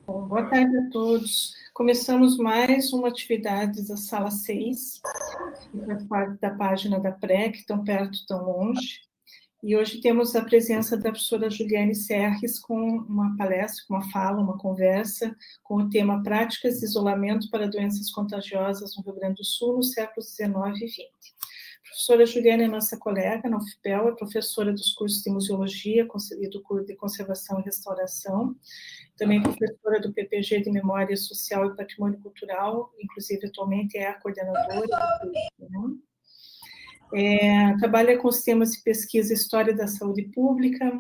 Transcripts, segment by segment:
Bom, boa tarde a todos. Começamos mais uma atividade da Sala 6, que faz parte da página da PREC, tão perto, tão longe. E hoje temos a presença da professora Juliane Serres com uma palestra, uma fala, uma conversa com o tema Práticas de Isolamento para Doenças Contagiosas no Rio Grande do Sul nos séculos XIX e XX. A professora Juliane é nossa colega na UFPEL, é professora dos cursos de Museologia e do curso de Conservação e Restauração, também professora do PPG de Memória Social e Patrimônio Cultural, inclusive atualmente é a coordenadora do curso, né? Trabalha com os temas de pesquisa História da Saúde Pública,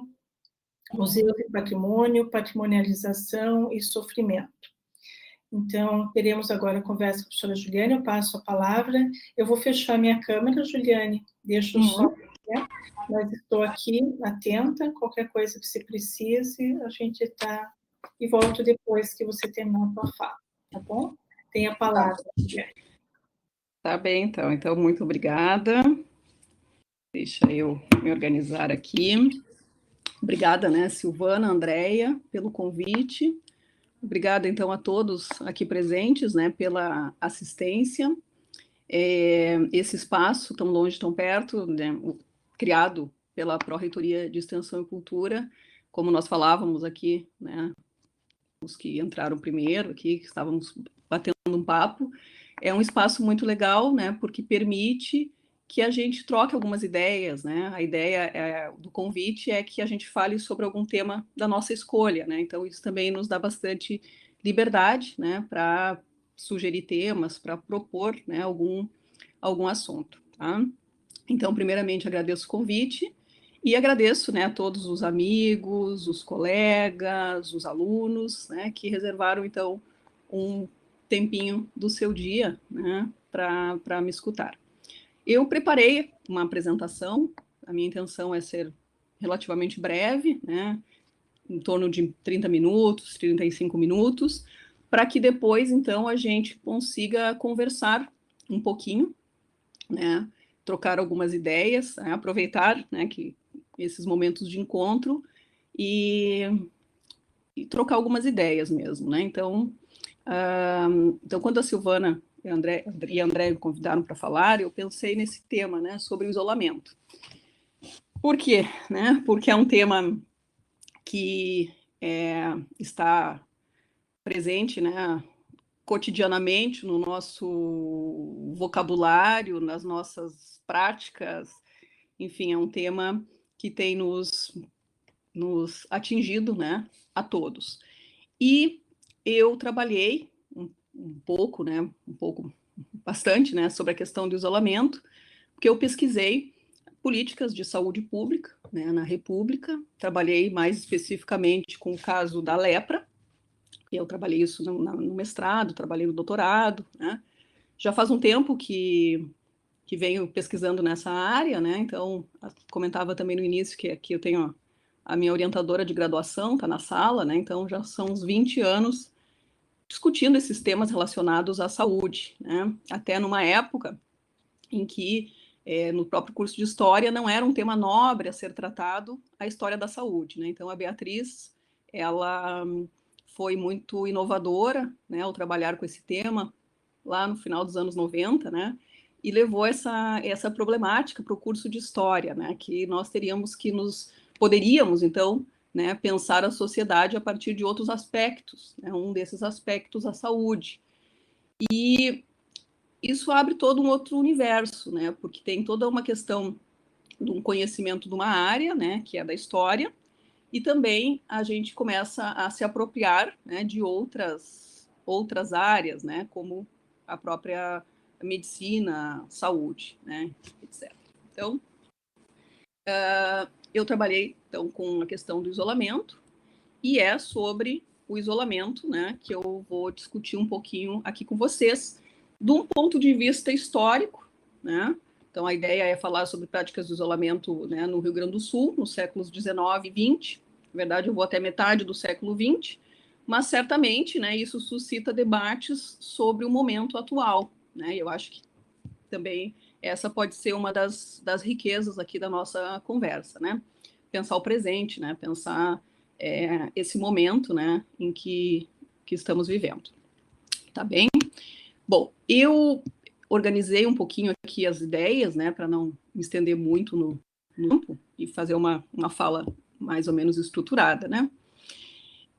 Museu de Patrimônio, Patrimonialização e Sofrimento. Então, teremos agora a conversa com a professora Juliane, eu passo a palavra, eu vou fechar minha câmera, Juliane, deixa só, né? Mas estou aqui, atenta, qualquer coisa que você precise, a gente está, e volto depois que você terminar a sua fala, tá bom? Tem a palavra, Juliane. Tá bem, então. Então, muito obrigada. Deixa eu me organizar aqui. Obrigada, né, Silvana, Andréia, pelo convite. Obrigada, então, a todos aqui presentes, né, pela assistência. Esse espaço, tão longe, tão perto, né, criado pela Pró-Reitoria de Extensão e Cultura, como nós falávamos aqui, né, os que entraram primeiro aqui, que estávamos batendo um papo, é um espaço muito legal, né, porque permite que a gente troque algumas ideias, né? A ideia do convite é que a gente fale sobre algum tema da nossa escolha, né? Então isso também nos dá bastante liberdade, né, para sugerir temas, para propor, né, algum assunto, tá? Então, primeiramente, agradeço o convite e agradeço, né, a todos os amigos, os colegas, os alunos, né, que reservaram, então, um tempinho do seu dia, né, para me escutar. Eu preparei uma apresentação, a minha intenção é ser relativamente breve, né, em torno de 30 minutos, 35 minutos, para que depois, então, a gente consiga conversar um pouquinho, né, trocar algumas ideias, né, aproveitar, né, que esses momentos de encontro e trocar algumas ideias mesmo, né? Então, então quando a Silvana e a André me convidaram para falar, eu pensei nesse tema, né, sobre o isolamento. Por quê? Né? Porque é um tema que está presente, né, cotidianamente no nosso vocabulário, nas nossas práticas, enfim, é um tema que tem nos atingido, né, a todos. E eu trabalhei bastante, né, sobre a questão do isolamento, porque eu pesquisei políticas de saúde pública, né, na República, trabalhei mais especificamente com o caso da lepra, eu trabalhei isso no mestrado, trabalhei no doutorado, né, já faz um tempo que venho pesquisando nessa área, né, então comentava também no início que aqui eu tenho a minha orientadora de graduação, está na sala, né, então já são uns 20 anos discutindo esses temas relacionados à saúde, né, até numa época em que no próprio curso de História não era um tema nobre a ser tratado a história da saúde, né, então a Beatriz, ela foi muito inovadora, né, ao trabalhar com esse tema lá no final dos anos 90, né, e levou essa problemática para o curso de História, né, que nós poderíamos, então, né, pensar a sociedade a partir de outros aspectos, né, um desses aspectos a saúde. E isso abre todo um outro universo, né, porque tem toda uma questão de um conhecimento de uma área, né, que é da história, e também a gente começa a se apropriar, né, de outras áreas, né, como a própria medicina, saúde, né, etc. Então, eu trabalhei então com a questão do isolamento e é sobre o isolamento, né, que eu vou discutir um pouquinho aqui com vocês, de um ponto de vista histórico, né. Então, a ideia é falar sobre práticas de isolamento, né, no Rio Grande do Sul, nos séculos 19 e 20. Na verdade, eu vou até metade do século 20, mas certamente, né, isso suscita debates sobre o momento atual, né. Eu acho que também essa pode ser uma das riquezas aqui da nossa conversa, né. Pensar o presente, né, pensar esse momento, né, em que que estamos vivendo. Tá bem? Bom, eu organizei um pouquinho aqui as ideias, né, para não me estender muito no campo e fazer uma fala mais ou menos estruturada, né?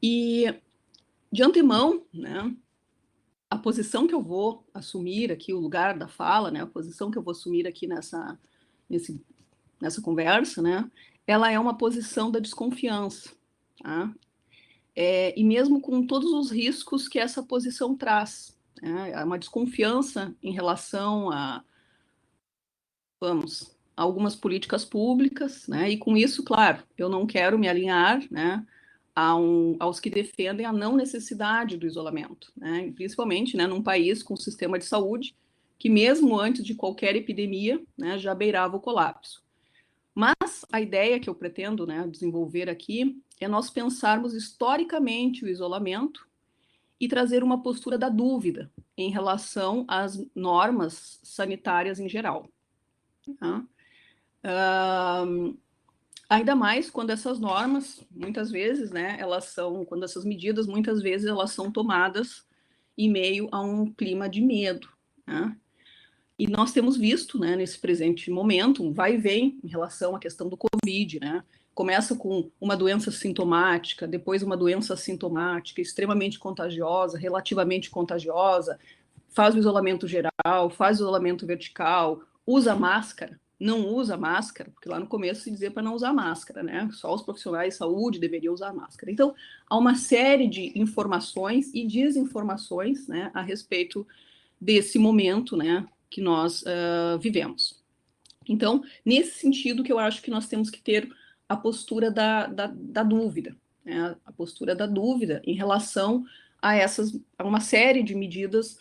E, de antemão, né, a posição que eu vou assumir aqui, o lugar da fala, né, a posição que eu vou assumir aqui nessa conversa, né, ela é uma posição da desconfiança, tá? E mesmo com todos os riscos que essa posição traz, né, é uma desconfiança em relação a, vamos, algumas políticas públicas, né, e com isso, claro, eu não quero me alinhar, né, aos que defendem a não necessidade do isolamento, né, principalmente, né, num país com um sistema de saúde que mesmo antes de qualquer epidemia, né, já beirava o colapso. Mas a ideia que eu pretendo, né, desenvolver aqui é nós pensarmos historicamente o isolamento e trazer uma postura da dúvida em relação às normas sanitárias em geral. Tá? Ainda mais quando essas normas, muitas vezes, né, quando essas medidas, muitas vezes, elas são tomadas em meio a um clima de medo, né? E nós temos visto, né, nesse presente momento, um vai e vem em relação à questão do Covid, né? Começa com uma doença sintomática, depois uma doença assintomática, extremamente contagiosa, relativamente contagiosa, faz o isolamento geral, faz o isolamento vertical, usa máscara, não usa máscara, porque lá no começo se dizia para não usar máscara, né? Só os profissionais de saúde deveriam usar máscara. Então, há uma série de informações e desinformações, né, a respeito desse momento, né, que nós vivemos. Então, nesse sentido que eu acho que nós temos que ter a postura da dúvida, né, a postura da dúvida em relação a uma série de medidas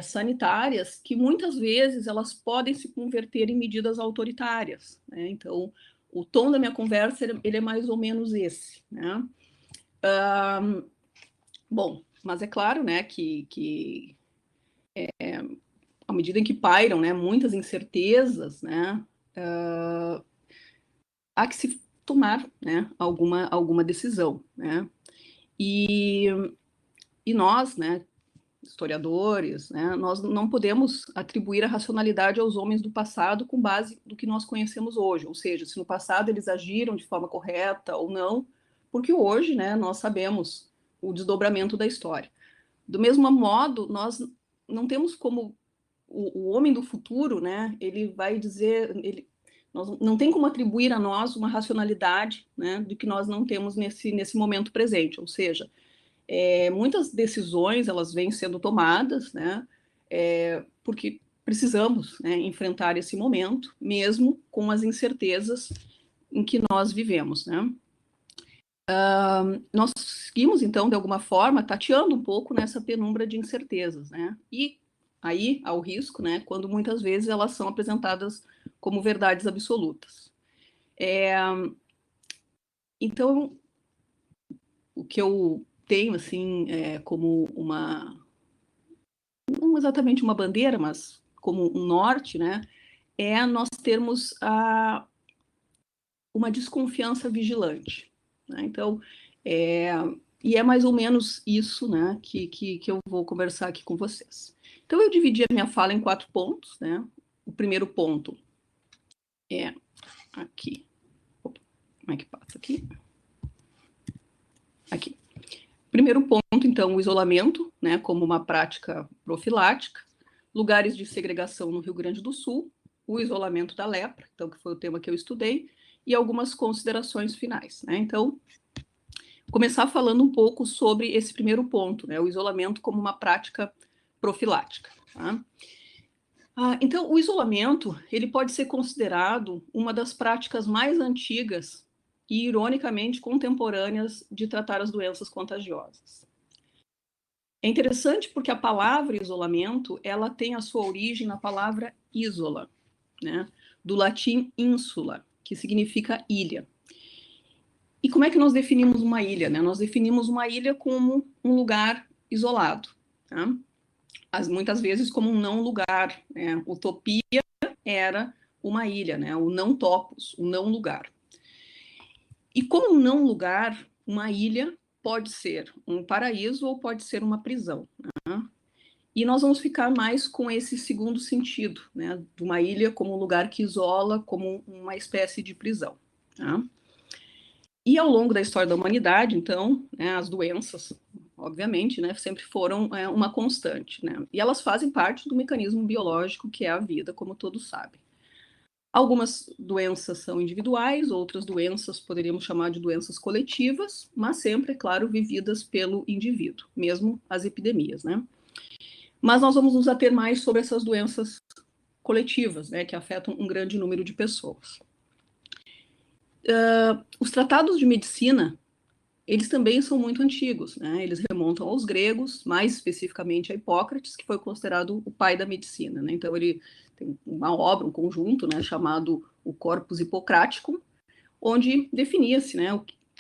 sanitárias que muitas vezes elas podem se converter em medidas autoritárias, né? Então, o tom da minha conversa ele é mais ou menos esse, né? Bom, mas é claro, né, que à medida em que pairam, né, muitas incertezas, né, há que se tomar, né, alguma decisão, né? E nós, né, historiadores, né, nós não podemos atribuir a racionalidade aos homens do passado com base no que nós conhecemos hoje, ou seja, se no passado eles agiram de forma correta ou não, porque hoje, né, nós sabemos o desdobramento da história. Do mesmo modo, nós não temos como o homem do futuro, né, ele vai dizer, nós não tem como atribuir a nós uma racionalidade, né, do que nós não temos nesse momento presente, ou seja, muitas decisões elas vêm sendo tomadas, né, porque precisamos, né, enfrentar esse momento, mesmo com as incertezas em que nós vivemos, né. Nós seguimos, então, de alguma forma, tateando um pouco nessa penumbra de incertezas, né, e aí há o risco, né, quando muitas vezes elas são apresentadas como verdades absolutas. Então, o que eu tenho, assim, como não exatamente uma bandeira, mas como um norte, né, é nós termos uma desconfiança vigilante, né? Então, e é mais ou menos isso, né, que eu vou conversar aqui com vocês. Então, eu dividi a minha fala em 4 pontos, né? O primeiro ponto é aqui. Opa, como é que passa aqui? Aqui. Primeiro ponto, então, o isolamento, né, como uma prática profilática, lugares de segregação no Rio Grande do Sul, o isolamento da lepra, então, que foi o tema que eu estudei, e algumas considerações finais, né? Então, começar falando um pouco sobre esse primeiro ponto, né, o isolamento como uma prática profilática, tá? Então, o isolamento, ele pode ser considerado uma das práticas mais antigas e, ironicamente, contemporâneas de tratar as doenças contagiosas. É interessante porque a palavra isolamento, ela tem a sua origem na palavra isola, né, do latim insula, que significa ilha. E como é que nós definimos uma ilha, né? Nós definimos uma ilha como um lugar isolado, tá? Muitas vezes como um não lugar, né? Utopia era uma ilha, né? O não topos, o não lugar. E como um não lugar, uma ilha, pode ser um paraíso ou pode ser uma prisão, né? E nós vamos ficar mais com esse segundo sentido, né, de uma ilha como um lugar que isola, como uma espécie de prisão, tá? E ao longo da história da humanidade, então, né, as doenças, obviamente, né, sempre foram uma constante, né? E elas fazem parte do mecanismo biológico que é a vida, como todos sabem. Algumas doenças são individuais, outras doenças poderíamos chamar de doenças coletivas, mas sempre, é claro, vividas pelo indivíduo, mesmo as epidemias, né? Mas nós vamos nos ater mais sobre essas doenças coletivas, né, que afetam um grande número de pessoas. Os tratados de medicina, eles também são muito antigos, né? Eles remontam aos gregos, mais especificamente a Hipócrates, que foi considerado o pai da medicina, né? Então ele tem uma obra, um conjunto, né, chamado o Corpus Hippocraticum, onde definia-se, né,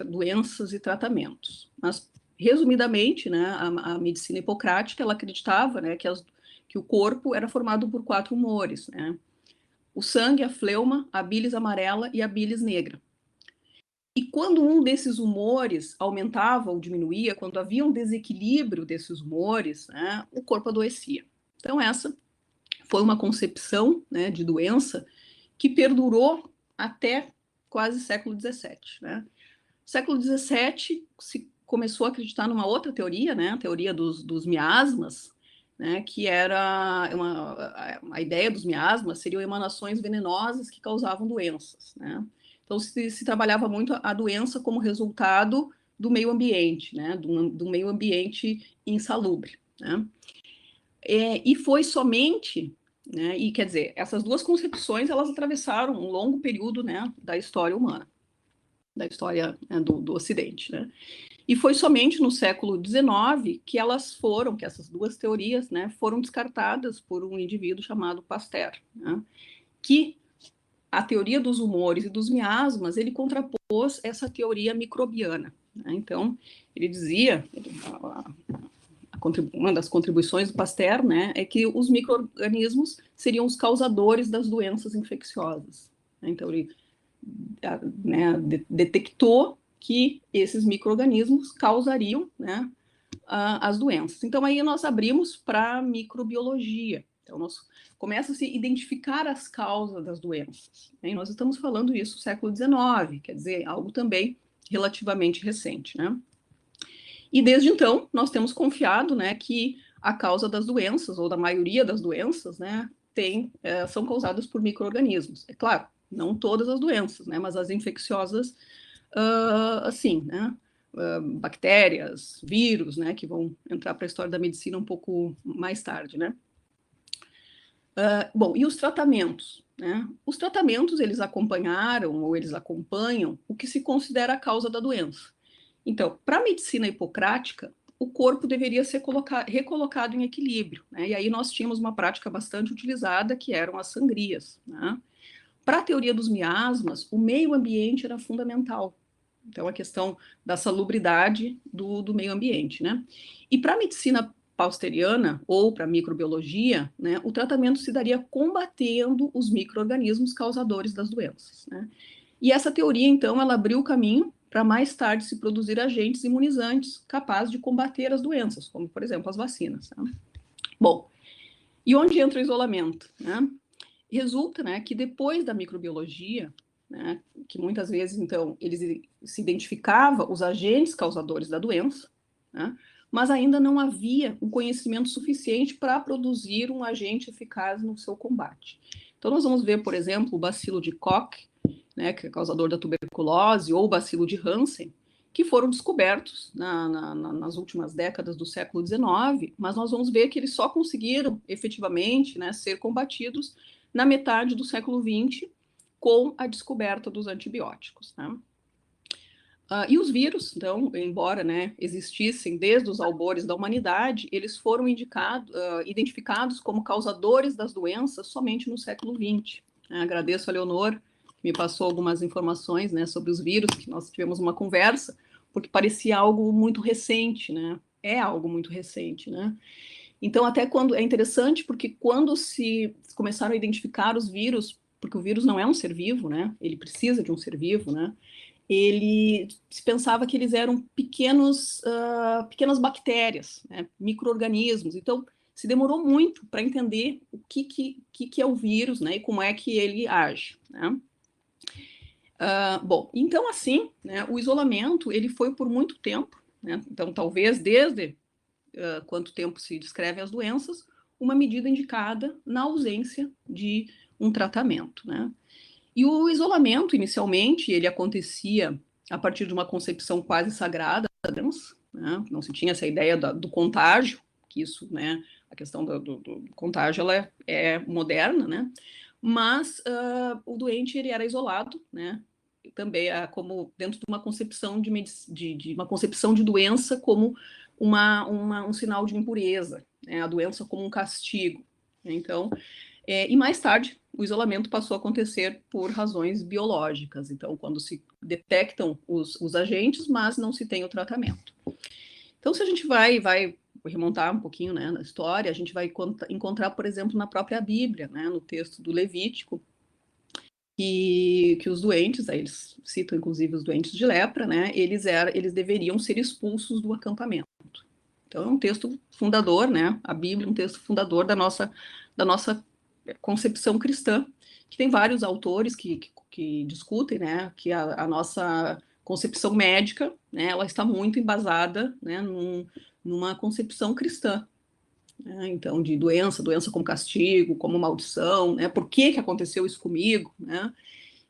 doenças e tratamentos. Mas resumidamente, né, a medicina hipocrática ela acreditava, né, que o corpo era formado por 4 humores, né? O sangue, a fleuma, a bilis amarela e a bilis negra. E quando um desses humores aumentava ou diminuía, quando havia um desequilíbrio desses humores, né, o corpo adoecia. Então essa foi uma concepção, né, de doença que perdurou até quase século XVII, né? Século XVII se começou a acreditar numa outra teoria, né, a teoria dos miasmas, né, que era a ideia dos miasmas seriam emanações venenosas que causavam doenças, né? Então se trabalhava muito a doença como resultado do meio ambiente, né, do meio ambiente insalubre, né? E foi somente, né, e quer dizer, essas duas concepções elas atravessaram um longo período, né, da história humana, da história, né, do Ocidente, né? E foi somente no século XIX que que essas duas teorias, né, foram descartadas por um indivíduo chamado Pasteur, né, que a teoria dos humores e dos miasmas, ele contrapôs essa teoria microbiana, né? Então, ele dizia, uma das contribuições do Pasteur, né, é que os micro-organismos seriam os causadores das doenças infecciosas. Então, ele, né, detectou que esses micro-organismos causariam, né, as doenças. Então, aí nós abrimos para a microbiologia. Então, começa a se identificar as causas das doenças. E nós estamos falando isso no século XIX, quer dizer, algo também relativamente recente, né? E desde então, nós temos confiado, né, que a causa das doenças, ou da maioria das doenças, né, são causadas por micro-organismos. É claro, não todas as doenças, né, mas as infecciosas, assim, né, bactérias, vírus, né, que vão entrar para a história da medicina um pouco mais tarde, né. Bom, e os tratamentos, né? Os tratamentos, eles acompanharam ou eles acompanham o que se considera a causa da doença. Então, para a medicina hipocrática, o corpo deveria ser recolocado em equilíbrio, né? E aí nós tínhamos uma prática bastante utilizada, que eram as sangrias, né? Para a teoria dos miasmas, o meio ambiente era fundamental. Então, a questão da salubridade do meio ambiente, né? E para a medicina pausteriana, ou para a microbiologia, né, o tratamento se daria combatendo os micro-organismos causadores das doenças, né? E essa teoria, então, ela abriu o caminho para mais tarde se produzir agentes imunizantes capazes de combater as doenças, como, por exemplo, as vacinas, né? Bom, e onde entra o isolamento, né? Resulta, né, que depois da microbiologia, né, que muitas vezes, então, eles se identificava os agentes causadores da doença, né, mas ainda não havia um conhecimento suficiente para produzir um agente eficaz no seu combate. Então, nós vamos ver, por exemplo, o bacilo de Koch, né, que é causador da tuberculose, ou o bacilo de Hansen, que foram descobertos nas últimas décadas do século XIX, mas nós vamos ver que eles só conseguiram efetivamente, né, ser combatidos na metade do século XX, com a descoberta dos antibióticos, né? E os vírus, então, embora, né, existissem desde os albores da humanidade, eles foram identificados como causadores das doenças somente no século XX. Agradeço a Leonor, que me passou algumas informações, né, sobre os vírus, que nós tivemos uma conversa, porque parecia algo muito recente, né? É algo muito recente, né? Então, até quando é interessante, porque quando se começaram a identificar os vírus, porque o vírus não é um ser vivo, né? Ele precisa de um ser vivo, né? se pensava que eles eram pequenas bactérias, né, micro-organismos. Então, se demorou muito para entender o que é o vírus, né, e como é que ele age, né? Bom, então assim, né, o isolamento ele foi por muito tempo, né, então talvez desde quanto tempo se descrevem as doenças, uma medida indicada na ausência de um tratamento, né? E o isolamento, inicialmente, ele acontecia a partir de uma concepção quase sagrada da doença, né? Não se tinha essa ideia do contágio, que isso, né, a questão do contágio, ela é moderna, né? Mas o doente, ele era isolado, né? Também como dentro de uma concepção de uma concepção de doença como um sinal de impureza, né? A doença como um castigo. Então, e mais tarde, o isolamento passou a acontecer por razões biológicas. Então, quando se detectam os agentes, mas não se tem o tratamento. Então, se a gente vai remontar um pouquinho, né, na história, a gente vai encontrar, por exemplo, na própria Bíblia, né, no texto do Levítico, que os doentes, aí eles citam inclusive os doentes de lepra, né, eles deveriam ser expulsos do acampamento. Então, é um texto fundador, né, a Bíblia é um texto fundador da nossa concepção cristã, que tem vários autores que discutem, né, que a nossa concepção médica, né, ela está muito embasada, né, numa concepção cristã, né, então de doença como castigo, como maldição, né, por que aconteceu isso comigo, né,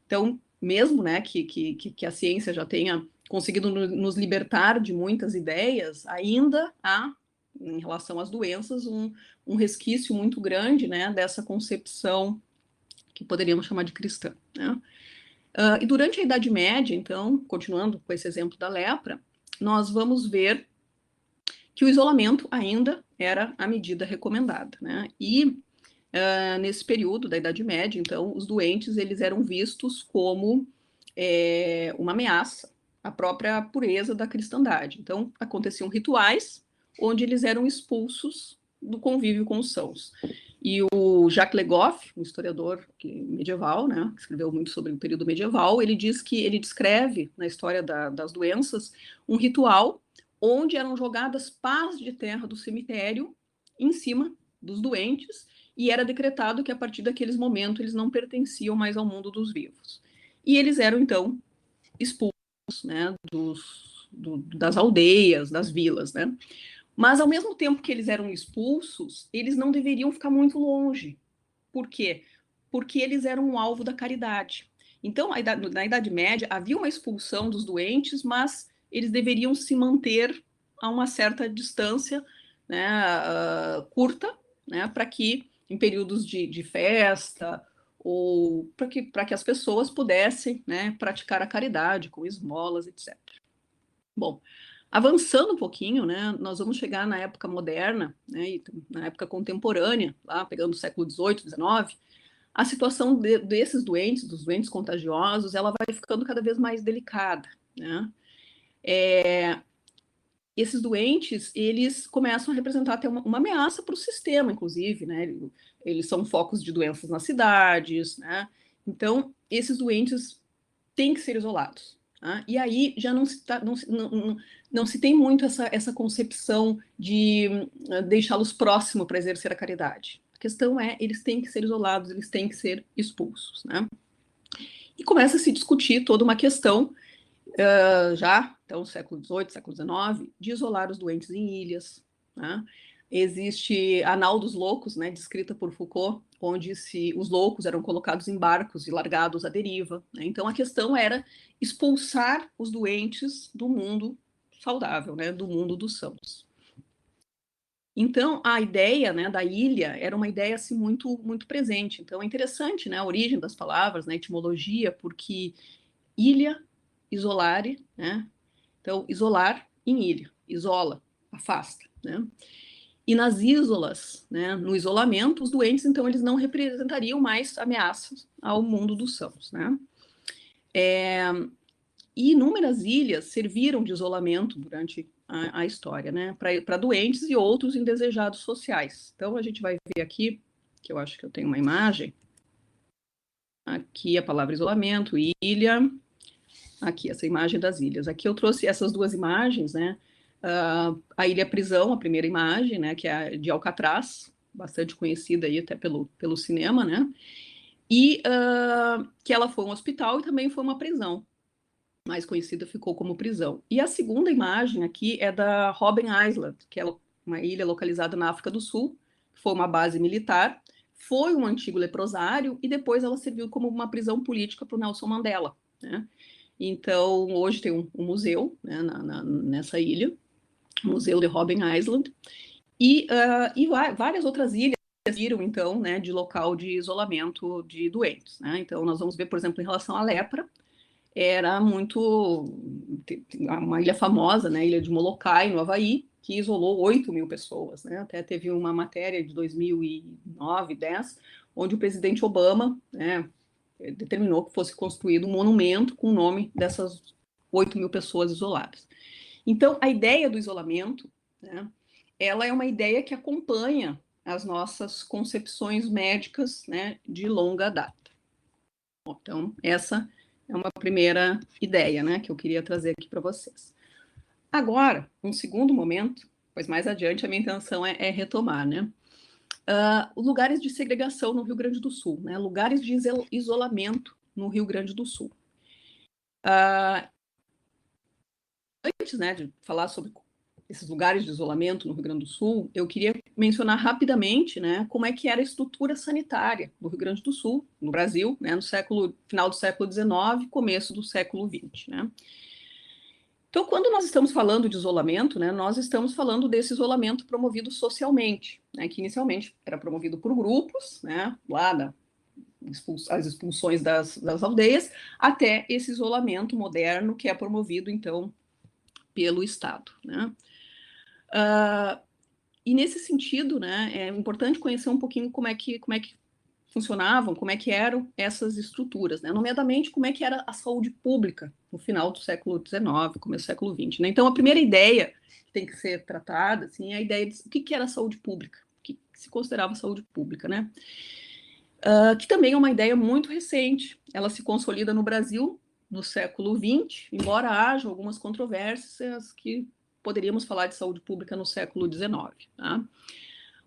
então mesmo, né, que a ciência já tenha conseguido nos libertar de muitas ideias, ainda há em relação às doenças um resquício muito grande, né, dessa concepção que poderíamos chamar de cristã, né? E durante a Idade Média, então, continuando com esse exemplo da lepra, nós vamos ver que o isolamento ainda era a medida recomendada, né? E nesse período da Idade Média, então, os doentes eles eram vistos como uma ameaça à própria pureza da cristandade. Então, aconteciam rituais onde eles eram expulsos do convívio com os sãos. E o Jacques Le Goff, um historiador medieval, né, que escreveu muito sobre o período medieval, ele diz que ele descreve na história das doenças um ritual onde eram jogadas pás de terra do cemitério em cima dos doentes e era decretado que a partir daqueles momentos eles não pertenciam mais ao mundo dos vivos. E eles eram então expulsos, né, das aldeias, das vilas, né? Mas, ao mesmo tempo que eles eram expulsos, eles não deveriam ficar muito longe. Por quê? Porque eles eram um alvo da caridade. Então, na Idade Média, havia uma expulsão dos doentes, mas eles deveriam se manter a uma certa distância, né, curta, né, para que, em períodos de festa, ou para que as pessoas pudessem, né, praticar a caridade com esmolas, etc. Bom, avançando um pouquinho, né, nós vamos chegar na época moderna, né, e na época contemporânea, lá pegando o século XVIII, XIX, a situação desses doentes, dos doentes contagiosos, ela vai ficando cada vez mais delicada, né? Esses doentes, eles começam a representar até uma ameaça para o sistema, inclusive, né? Eles são focos de doenças nas cidades, né? Então, esses doentes têm que ser isolados. Tá? E aí já não se tem muito essa concepção de deixá-los próximo para exercer a caridade. A questão é, eles têm que ser isolados, eles têm que ser expulsos, né? E começa a se discutir toda uma questão, então, século XVIII, século XIX, de isolar os doentes em ilhas, né? Existe a nau dos loucos, né, descrita por Foucault, onde os loucos eram colocados em barcos e largados à deriva, né? Então, a questão era expulsar os doentes do mundo saudável, né, do mundo dos sãos. Então, a ideia, né, da ilha era uma ideia assim, muito, muito presente. Então, é interessante, né, a origem das palavras, né, a etimologia, porque ilha, isolare, né? Então, isolar em ilha, isola, afasta, né? E nas ísolas, né, no isolamento, os doentes, então, eles não representariam mais ameaças ao mundo dos sãos, né? E inúmeras ilhas serviram de isolamento durante a história, né, para doentes e outros indesejados sociais. Então, a gente vai ver aqui, que eu acho que eu tenho uma imagem, aqui a palavra isolamento, ilha, Aqui, essa imagem das ilhas. Aqui eu trouxe essas duas imagens, né? A Ilha Prisão, a primeira imagem, né? Que é a de Alcatraz, bastante conhecida aí até pelo cinema, né? E que ela foi um hospital e também foi uma prisão. Mais conhecida ficou como prisão. E a segunda imagem aqui é da Robben Island, que é uma ilha localizada na África do Sul, foi uma base militar, foi um antigo leprosário e depois ela serviu como uma prisão política para o Nelson Mandela, né? Então, hoje tem um museu, né, nessa ilha, o Museu de Robben Island, e várias outras ilhas viram, então, né, de local de isolamento de doentes, né? Então, nós vamos ver, por exemplo, em relação à lepra, era uma ilha famosa, né, a ilha de Molokai, no Havaí, que isolou 8.000 pessoas, né? Até teve uma matéria de 2009, 10, onde o presidente Obama, né, determinou que fosse construído um monumento com o nome dessas 8.000 pessoas isoladas. Então, a ideia do isolamento, né, ela é uma ideia que acompanha as nossas concepções médicas, né, de longa data. Então, essa é uma primeira ideia, né, que eu queria trazer aqui para vocês. Agora, um segundo momento, pois mais adiante a minha intenção é retomar, né, lugares de segregação no Rio Grande do Sul, né, lugares de isolamento no Rio Grande do Sul. Antes, né, de falar sobre esses lugares de isolamento no Rio Grande do Sul, eu queria mencionar rapidamente, né, como é que era a estrutura sanitária do Rio Grande do Sul, no Brasil, né, no final do século XIX, começo do século XX, né. Então, quando nós estamos falando de isolamento, né, nós estamos falando desse isolamento promovido socialmente, né, que inicialmente era promovido por grupos, né, lá as expulsões das aldeias, até esse isolamento moderno que é promovido, então, pelo Estado, né. E nesse sentido, né, é importante conhecer um pouquinho como é que funcionavam, como é que eram essas estruturas, né, nomeadamente como é que era a saúde pública no final do século XIX, começo do século XX, né. Então, a primeira ideia que tem que ser tratada, assim, é a ideia de o que era saúde pública, o que se considerava saúde pública, né, que também é uma ideia muito recente, ela se consolida no Brasil no século XX, embora haja algumas controvérsias que poderíamos falar de saúde pública no século XIX, tá?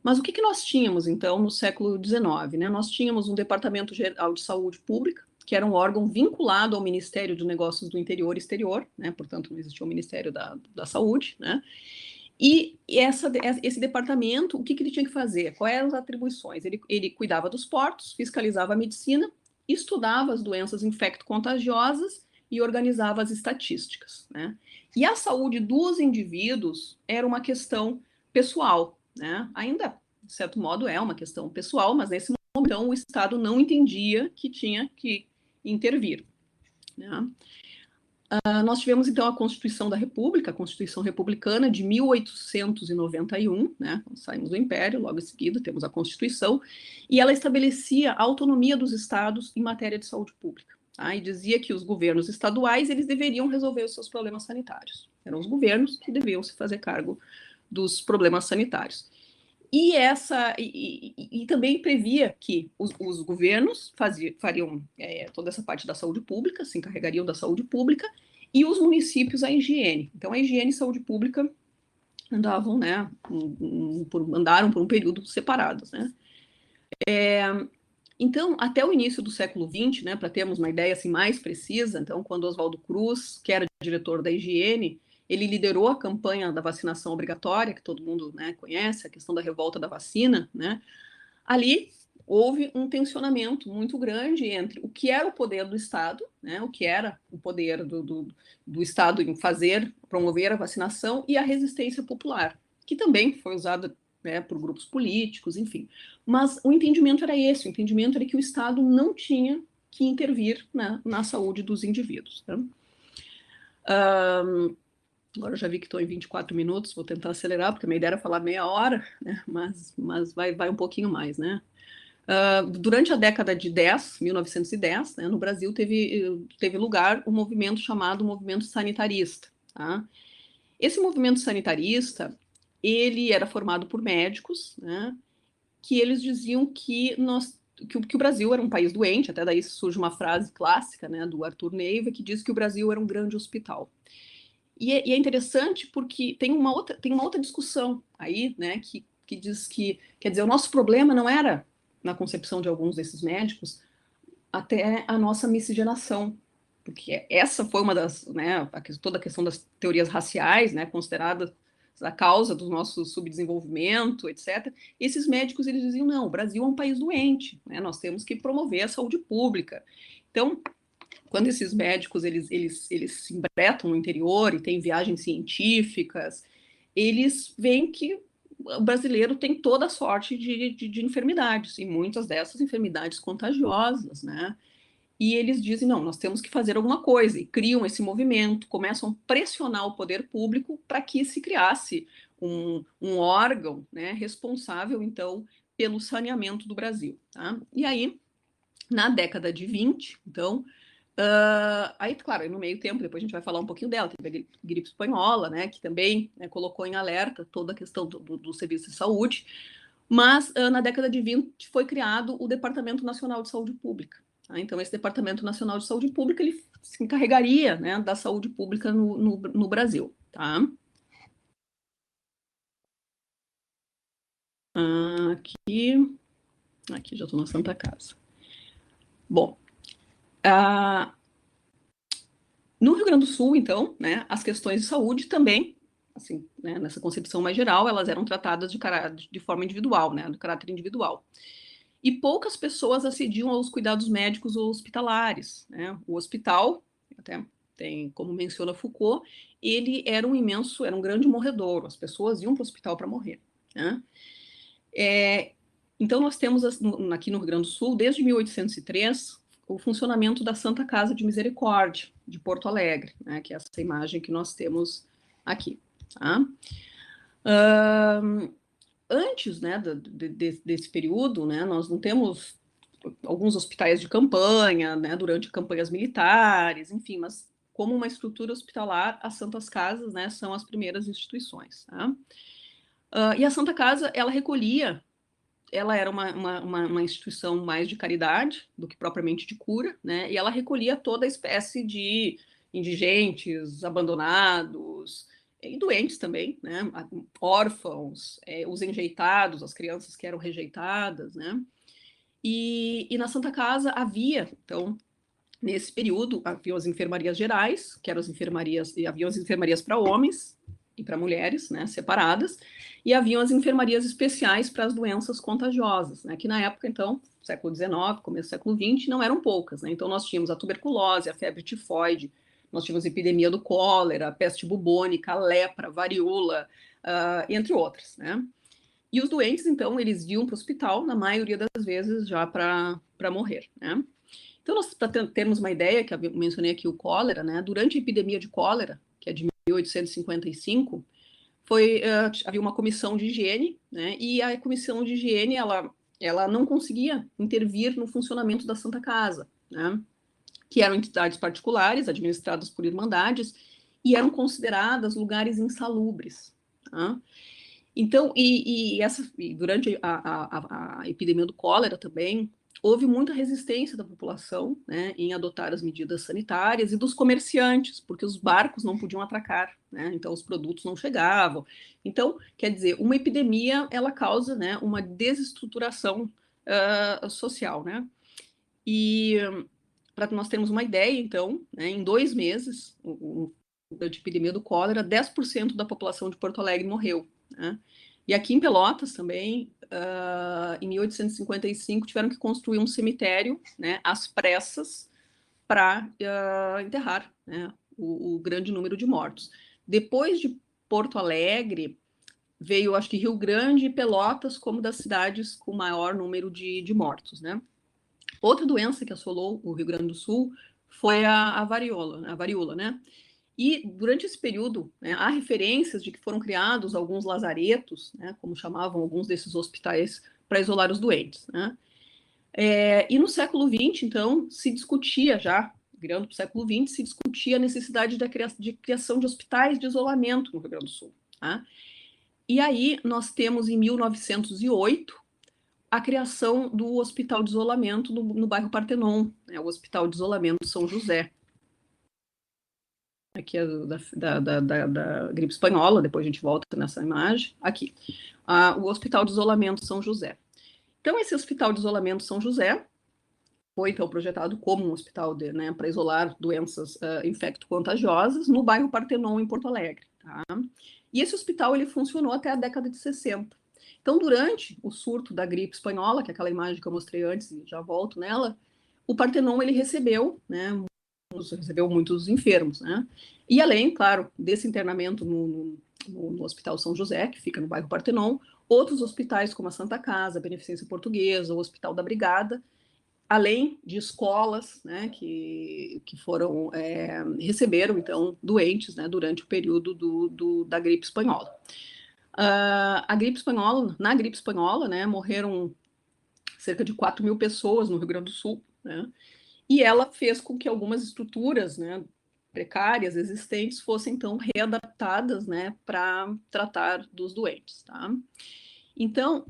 Mas o que nós tínhamos, então, no século XIX, né? Nós tínhamos um Departamento Geral de Saúde Pública, que era um órgão vinculado ao Ministério de Negócios do Interior e Exterior, né? Portanto, não existia o Ministério da Saúde, né? E esse departamento, o que ele tinha que fazer? Quais eram as atribuições? Ele cuidava dos portos, fiscalizava a medicina, estudava as doenças infecto-contagiosas e organizava as estatísticas, né? E a saúde dos indivíduos era uma questão pessoal, né? Ainda, de certo modo, é uma questão pessoal, mas nesse momento então, o Estado não entendia que tinha que intervir, né? Nós tivemos, então, a Constituição da República, a Constituição Republicana de 1891, né? Saímos do Império, logo em seguida temos a Constituição, e ela estabelecia a autonomia dos estados em matéria de saúde pública. Tá? E dizia que os governos estaduais eles deveriam resolver os seus problemas sanitários. Eram os governos que deviam se fazer cargo dos problemas sanitários. E também previa que os governos fariam toda essa parte da saúde pública, se encarregariam da saúde pública, e os municípios a higiene. Então, a higiene e saúde pública andavam, né, andaram por um período separados, né. Então, até o início do século XX, né, para termos uma ideia assim, mais precisa, então, quando Oswaldo Cruz, que era diretor da higiene, ele liderou a campanha da vacinação obrigatória, que todo mundo, né, conhece, a questão da revolta da vacina, né, ali houve um tensionamento muito grande entre o que era o poder do Estado, né, o que era o poder do Estado em promover a vacinação e a resistência popular, que também foi usada, né, por grupos políticos, enfim. Mas o entendimento era esse, o entendimento era que o Estado não tinha que intervir, né, na saúde dos indivíduos. Né? Agora eu já vi que estou em 24 minutos, vou tentar acelerar, porque a minha ideia era falar meia hora, né, mas vai um pouquinho mais, né? Durante a década de 1910, né, no Brasil teve lugar um movimento chamado movimento sanitarista. Tá? Esse movimento sanitarista, ele era formado por médicos, né, que eles diziam que nós que o Brasil era um país doente, até daí surge uma frase clássica, né, do Arthur Neiva, que diz que o Brasil era um grande hospital. E é interessante porque tem uma outra discussão aí, né, que diz que, quer dizer, o nosso problema não era, na concepção de alguns desses médicos, até a nossa miscigenação, porque essa foi uma das, né, toda a questão das teorias raciais, né, considerada a causa do nosso subdesenvolvimento, etc. Esses médicos, eles diziam, não, o Brasil é um país doente, né, nós temos que promover a saúde pública. Então, quando esses médicos, eles se embretam no interior e têm viagens científicas, eles veem que o brasileiro tem toda a sorte de enfermidades, e muitas dessas enfermidades contagiosas, né? E eles dizem, não, nós temos que fazer alguma coisa, e criam esse movimento, começam a pressionar o poder público para que se criasse um órgão, né, responsável, então, pelo saneamento do Brasil. Tá? E aí, na década de 20, então, aí, claro, no meio tempo, depois a gente vai falar um pouquinho dela, teve a gripe espanhola, né, que também, né, colocou em alerta toda a questão do serviço de saúde, mas na década de 20 foi criado o Departamento Nacional de Saúde Pública. Tá? Então, esse Departamento Nacional de Saúde Pública, ele se encarregaria, né, da saúde pública no Brasil. Tá? Aqui já estou na Santa Casa. Bom, no Rio Grande do Sul, então, né, as questões de saúde também, assim, né, nessa concepção mais geral, elas eram tratadas de forma individual, né, de caráter individual. E poucas pessoas acediam aos cuidados médicos ou hospitalares, né? O hospital, até tem, como menciona Foucault, ele era um grande morredouro, as pessoas iam para o hospital para morrer, né? Então, nós temos aqui no Rio Grande do Sul, desde 1803, o funcionamento da Santa Casa de Misericórdia, de Porto Alegre, né, que é essa imagem que nós temos aqui. Tá? Antes, né, desse período, né, nós não temos alguns hospitais de campanha, né, durante campanhas militares, enfim, mas como uma estrutura hospitalar, as Santas Casas, né, são as primeiras instituições. Tá? E a Santa Casa, ela era uma instituição mais de caridade do que propriamente de cura, né? E ela recolhia toda a espécie de indigentes, abandonados e doentes também, né? Órfãos, os enjeitados, as crianças que eram rejeitadas, né? E na Santa Casa havia, então, nesse período, havia as enfermarias gerais, que eram as enfermarias, e haviam as enfermarias para homens e para mulheres, né, separadas, e haviam as enfermarias especiais para as doenças contagiosas, né, que na época, então, século XIX, começo do século XX, não eram poucas, né, então nós tínhamos a tuberculose, a febre tifoide, nós tínhamos a epidemia do cólera, a peste bubônica, a lepra, a varíola, entre outras, né. E os doentes, então, eles iam para o hospital, na maioria das vezes, já para morrer, né. Então, nós para termos uma ideia, que eu mencionei aqui o cólera, né? Durante a epidemia de cólera, que é de 1855, havia uma comissão de higiene, né? E a comissão de higiene, ela não conseguia intervir no funcionamento da Santa Casa, né? Que eram entidades particulares, administradas por irmandades, e eram consideradas lugares insalubres. Tá? Então, durante a epidemia do cólera também, houve muita resistência da população, né, em adotar as medidas sanitárias e dos comerciantes, porque os barcos não podiam atracar, né, então os produtos não chegavam. Então, quer dizer, uma epidemia, ela causa, né, uma desestruturação social, né, e para nós termos uma ideia, então, né, em 2 meses, da epidemia do cólera, 10% da população de Porto Alegre morreu, né? E aqui em Pelotas também, em 1855, tiveram que construir um cemitério, né, às pressas, para enterrar, né, o grande número de mortos. Depois de Porto Alegre, veio, acho que Rio Grande e Pelotas como das cidades com maior número de mortos, né? Outra doença que assolou o Rio Grande do Sul foi a varíola, né? E durante esse período, né, há referências de que foram criados alguns lazaretos, né, como chamavam alguns desses hospitais, para isolar os doentes. Né? E no século XX, então, se discutia já, virando para o século XX, se discutia a necessidade de criação de hospitais de isolamento no Rio Grande do Sul. Tá? E aí nós temos, em 1908, a criação do hospital de isolamento no bairro Partenon, né, o Hospital de Isolamento São José. Aqui é da gripe espanhola, depois a gente volta nessa imagem. Aqui, o Hospital de Isolamento São José. Então, esse Hospital de Isolamento São José foi, então, projetado como um hospital né, para isolar doenças infecto-contagiosas no bairro Partenon, em Porto Alegre. Tá? E esse hospital ele funcionou até a década de 60. Então, durante o surto da gripe espanhola, que é aquela imagem que eu mostrei antes, e já volto nela, o Partenon ele recebeu, né, recebeu muitos enfermos, né? E além, claro, desse internamento no Hospital São José, que fica no bairro Partenon, outros hospitais como a Santa Casa, a Beneficência Portuguesa, o Hospital da Brigada, além de escolas, né, que foram receberam então doentes, né, durante o período da gripe espanhola. Na gripe espanhola, né, morreram cerca de 4.000 pessoas no Rio Grande do Sul, né, e ela fez com que algumas estruturas, né, precárias existentes fossem então readaptadas, né, para tratar dos doentes, tá? Então,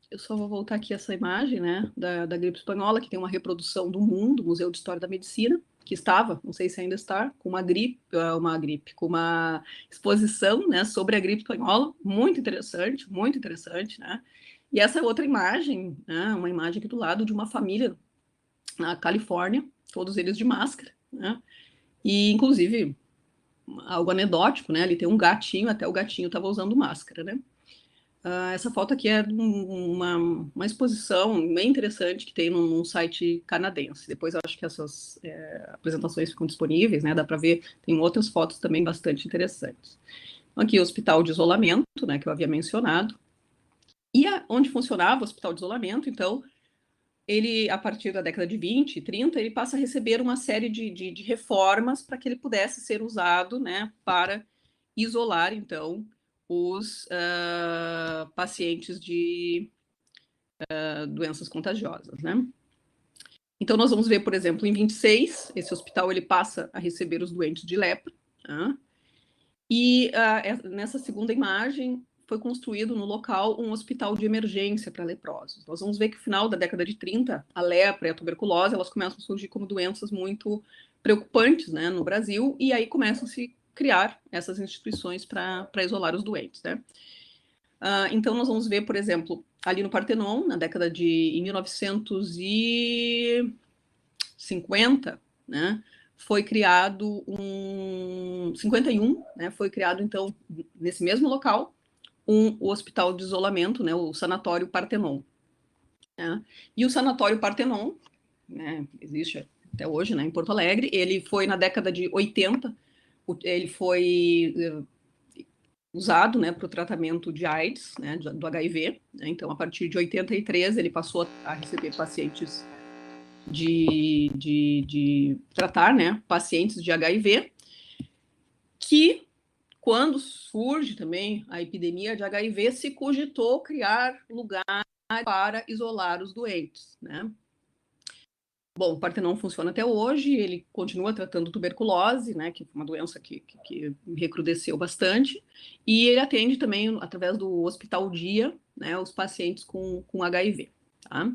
eu só vou voltar aqui essa imagem, né, da gripe espanhola, que tem uma reprodução do mundo, Museu de História da Medicina, que estava, não sei se ainda está, com com uma exposição, né, sobre a gripe espanhola, muito interessante, né? E essa outra imagem, né, uma imagem aqui do lado de uma família na Califórnia, todos eles de máscara, né? E, inclusive, algo anedótico, né? Ali tem um gatinho, até o gatinho estava usando máscara, né? Essa foto aqui é uma exposição bem interessante que tem num site canadense. Depois eu acho que essas apresentações ficam disponíveis, né? Dá para ver, tem outras fotos também bastante interessantes. Aqui o hospital de isolamento, né? Que eu havia mencionado. E onde funcionava o hospital de isolamento, então, ele, a partir da década de 20 e 30, ele passa a receber uma série de reformas para que ele pudesse ser usado, né, para isolar, então, os pacientes de doenças contagiosas, né? Então, nós vamos ver, por exemplo, em 26, esse hospital ele passa a receber os doentes de lepra, tá? E nessa segunda imagem, foi construído no local um hospital de emergência para leprosos. Nós vamos ver que no final da década de 30, a lepra e a tuberculose, elas começam a surgir como doenças muito preocupantes, né, no Brasil, e aí começam a se criar essas instituições para isolar os doentes, né. Então, nós vamos ver, por exemplo, ali no Partenon, na década em 1950, né, foi criado 51, né, foi criado, então, nesse mesmo local, o hospital de isolamento, né, o Sanatório Partenon. Né? E o Sanatório Partenon, né, existe até hoje, né, em Porto Alegre, ele foi na década de 80, ele foi usado, né, para o tratamento de AIDS, né, do HIV, né, então a partir de 83 ele passou a receber pacientes de tratar, né, pacientes de HIV, que quando surge também a epidemia de HIV, se cogitou criar lugar para isolar os doentes, né? Bom, o Partenon funciona até hoje, ele continua tratando tuberculose, né, que é uma doença que recrudesceu bastante, e ele atende também, através do Hospital Dia, né, os pacientes com HIV, tá?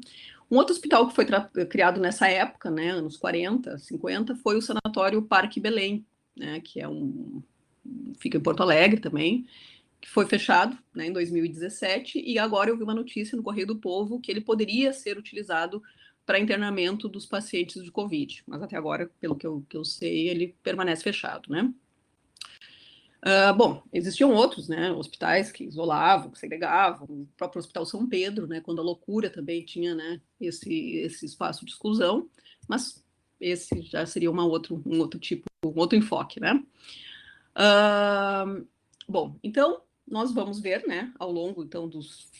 Um outro hospital que foi criado nessa época, né, anos 40, 50, foi o Sanatório Parque Belém, né, que fica em Porto Alegre também, que foi fechado, né, em 2017, e agora eu vi uma notícia no Correio do Povo que ele poderia ser utilizado para internamento dos pacientes de Covid, mas até agora, pelo que eu sei, ele permanece fechado, né? Bom, existiam outros, né, hospitais que isolavam, que segregavam, o próprio Hospital São Pedro, né, quando a loucura também tinha, né, esse espaço de exclusão, mas esse já seria um outro tipo, um outro enfoque, né? Bom, então nós vamos ver, né, ao longo então dos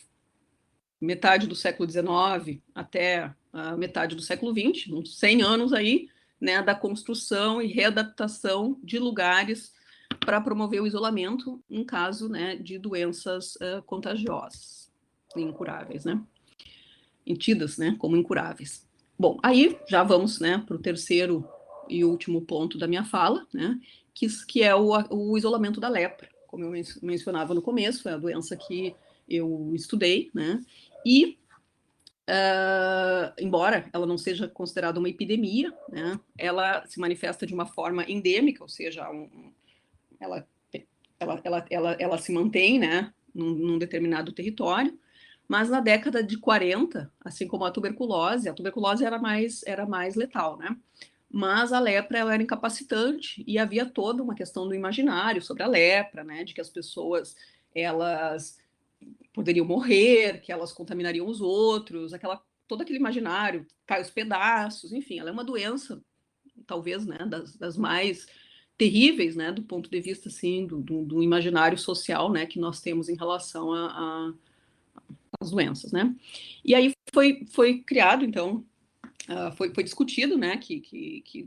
metade do século XIX até a metade do século XX, uns 100 anos aí, né, da construção e readaptação de lugares para promover o isolamento em caso, né, de doenças contagiosas e incuráveis, né, tidas, né, como incuráveis. Bom, aí já vamos, né, para o terceiro e último ponto da minha fala, né, que é o isolamento da lepra, como eu mencionava no começo, é a doença que eu estudei, né, E, embora ela não seja considerada uma epidemia, né, ela se manifesta de uma forma endêmica, ou seja, ela se mantém, né, num determinado território, mas na década de 40, assim como a tuberculose era mais letal, né? Mas a lepra ela era incapacitante e havia toda uma questão do imaginário sobre a lepra, né? De que as pessoas elas poderiam morrer, que elas contaminariam os outros, todo aquele imaginário, cai os pedaços, enfim, ela é uma doença, talvez, né, das mais terríveis, né, do ponto de vista, assim, do imaginário social, né, que nós temos em relação às doenças, né. E aí foi criado, então, foi discutido, né, que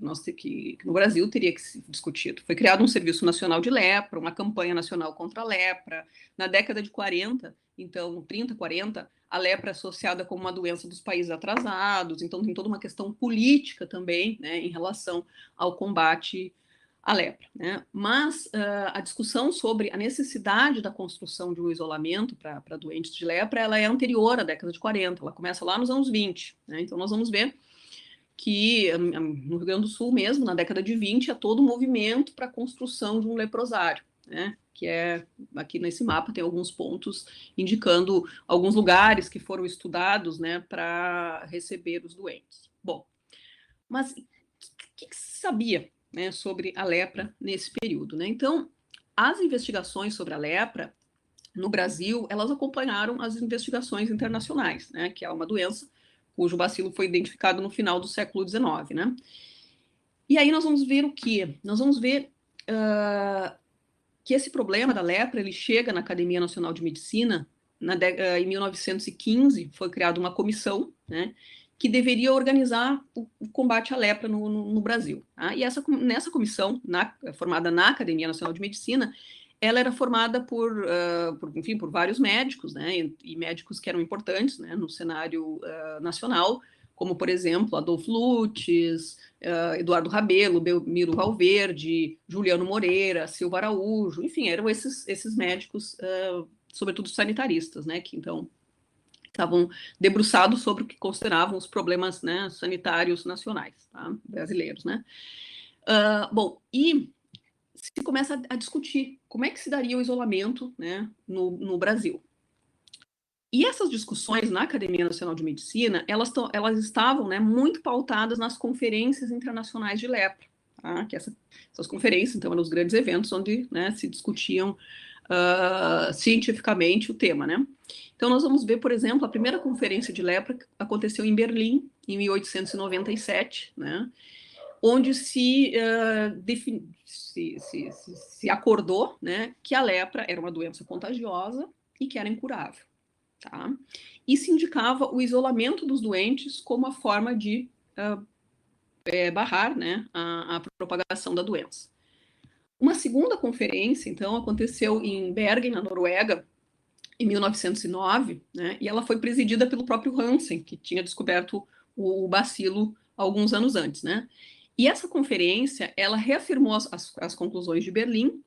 no Brasil teria que ser discutido. Foi criado um Serviço Nacional de Lepra, uma campanha nacional contra a lepra. Na década de 40, então, 30, 40, a lepra é associada como uma doença dos países atrasados, então tem toda uma questão política também, né, em relação ao combate à lepra, né? Mas a discussão sobre a necessidade da construção de um isolamento para doentes de lepra, ela é anterior à década de 40, ela começa lá nos anos 20, né? Então nós vamos ver que no Rio Grande do Sul mesmo, na década de 20, há todo um movimento para a construção de um leprosário, né? Que é, aqui nesse mapa tem alguns pontos indicando alguns lugares que foram estudados, né, para receber os doentes. Bom, mas o que se sabia, né, sobre a lepra nesse período, né? Então, as investigações sobre a lepra no Brasil, elas acompanharam as investigações internacionais, né, que é uma doença cujo bacilo foi identificado no final do século XIX, né? E aí nós vamos ver o quê? Nós vamos ver que esse problema da lepra, ele chega na Academia Nacional de Medicina, em 1915, foi criada uma comissão, né, que deveria organizar o combate à lepra no Brasil. Tá? E nessa comissão, formada na Academia Nacional de Medicina, ela era formada enfim, por vários médicos, né, e médicos que eram importantes, né, no cenário nacional, como, por exemplo, Adolfo Lutz, Eduardo Rabelo, Belmiro Valverde, Juliano Moreira, Silva Araújo, enfim, eram esses médicos, sobretudo sanitaristas, né, que então estavam debruçados sobre o que consideravam os problemas, né, sanitários nacionais, tá, brasileiros, né. Bom, e se começa a discutir como é que se daria o isolamento, né, no Brasil. E essas discussões na Academia Nacional de Medicina, elas estavam, né, muito pautadas nas conferências internacionais de lepra, tá? Que essas conferências, então, eram os grandes eventos onde, né, se discutiam cientificamente o tema, né? Então, nós vamos ver, por exemplo, a primeira conferência de lepra que aconteceu em Berlim, em 1897, né? Onde se acordou, né, que a lepra era uma doença contagiosa e que era incurável. Tá? E se indicava o isolamento dos doentes como a forma de barrar, né, a propagação da doença. Uma segunda conferência, então, aconteceu em Bergen, na Noruega, em 1909, né, e ela foi presidida pelo próprio Hansen, que tinha descoberto o bacilo alguns anos antes. Né? E essa conferência, ela reafirmou as conclusões de Berlim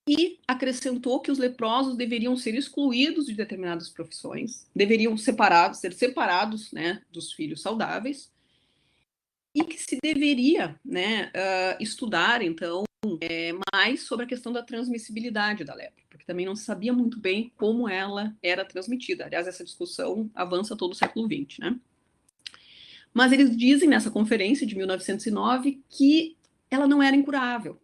e acrescentou que os leprosos deveriam ser excluídos de determinadas profissões, deveriam ser separados, né, dos filhos saudáveis, e que se deveria, né, estudar, então, mais sobre a questão da transmissibilidade da lepra, porque também não se sabia muito bem como ela era transmitida. Aliás, essa discussão avança todo o século XX, né? Mas eles dizem nessa conferência de 1909 que ela não era incurável,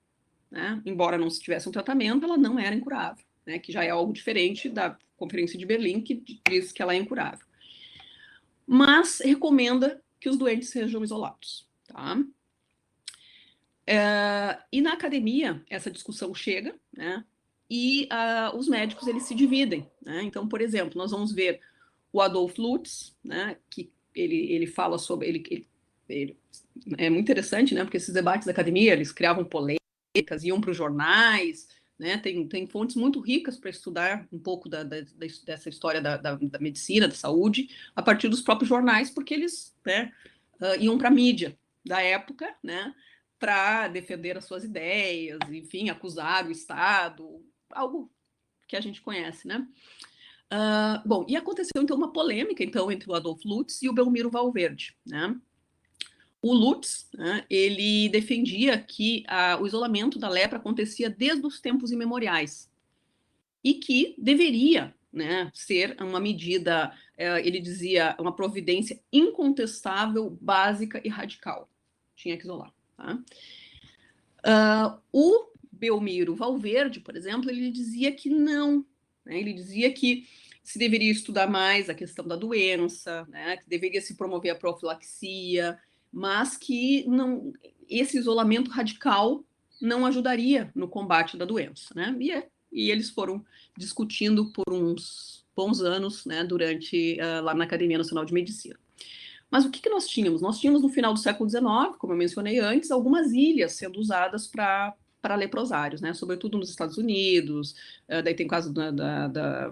né? Embora não se tivesse um tratamento, ela não era incurável, né? Que já é algo diferente da Conferência de Berlim, que diz que ela é incurável. Mas recomenda que os doentes sejam isolados, tá? E na academia, essa discussão chega, né? E os médicos, eles se dividem, né? Então, por exemplo, nós vamos ver o Adolf Lutz, né? Que ele fala sobre... Ele é muito interessante, né? Porque esses debates da academia, eles criavam polêmicas, iam para os jornais, né? Tem fontes muito ricas para estudar um pouco dessa história da medicina, da saúde, a partir dos próprios jornais, porque eles, né, iam para a mídia da época, né, para defender as suas ideias, enfim, acusar o Estado, algo que a gente conhece, né? Bom, e aconteceu então uma polêmica então entre o Adolf Lutz e o Belmiro Valverde, né? O Lutz, né, ele defendia que o isolamento da lepra acontecia desde os tempos imemoriais e que deveria, né, ser uma medida, ele dizia, uma providência incontestável, básica e radical. Tinha que isolar. Tá? O Belmiro Valverde, por exemplo, ele dizia que não. Né? Ele dizia que se deveria estudar mais a questão da doença, né? Que deveria se promover a profilaxia, mas que não, esse isolamento radical não ajudaria no combate da doença. Né? E eles foram discutindo por uns bons anos, né, durante lá na Academia Nacional de Medicina. Mas o que nós tínhamos? Nós tínhamos no final do século XIX, como eu mencionei antes, algumas ilhas sendo usadas para leprosários, né? Sobretudo nos Estados Unidos, daí tem o caso da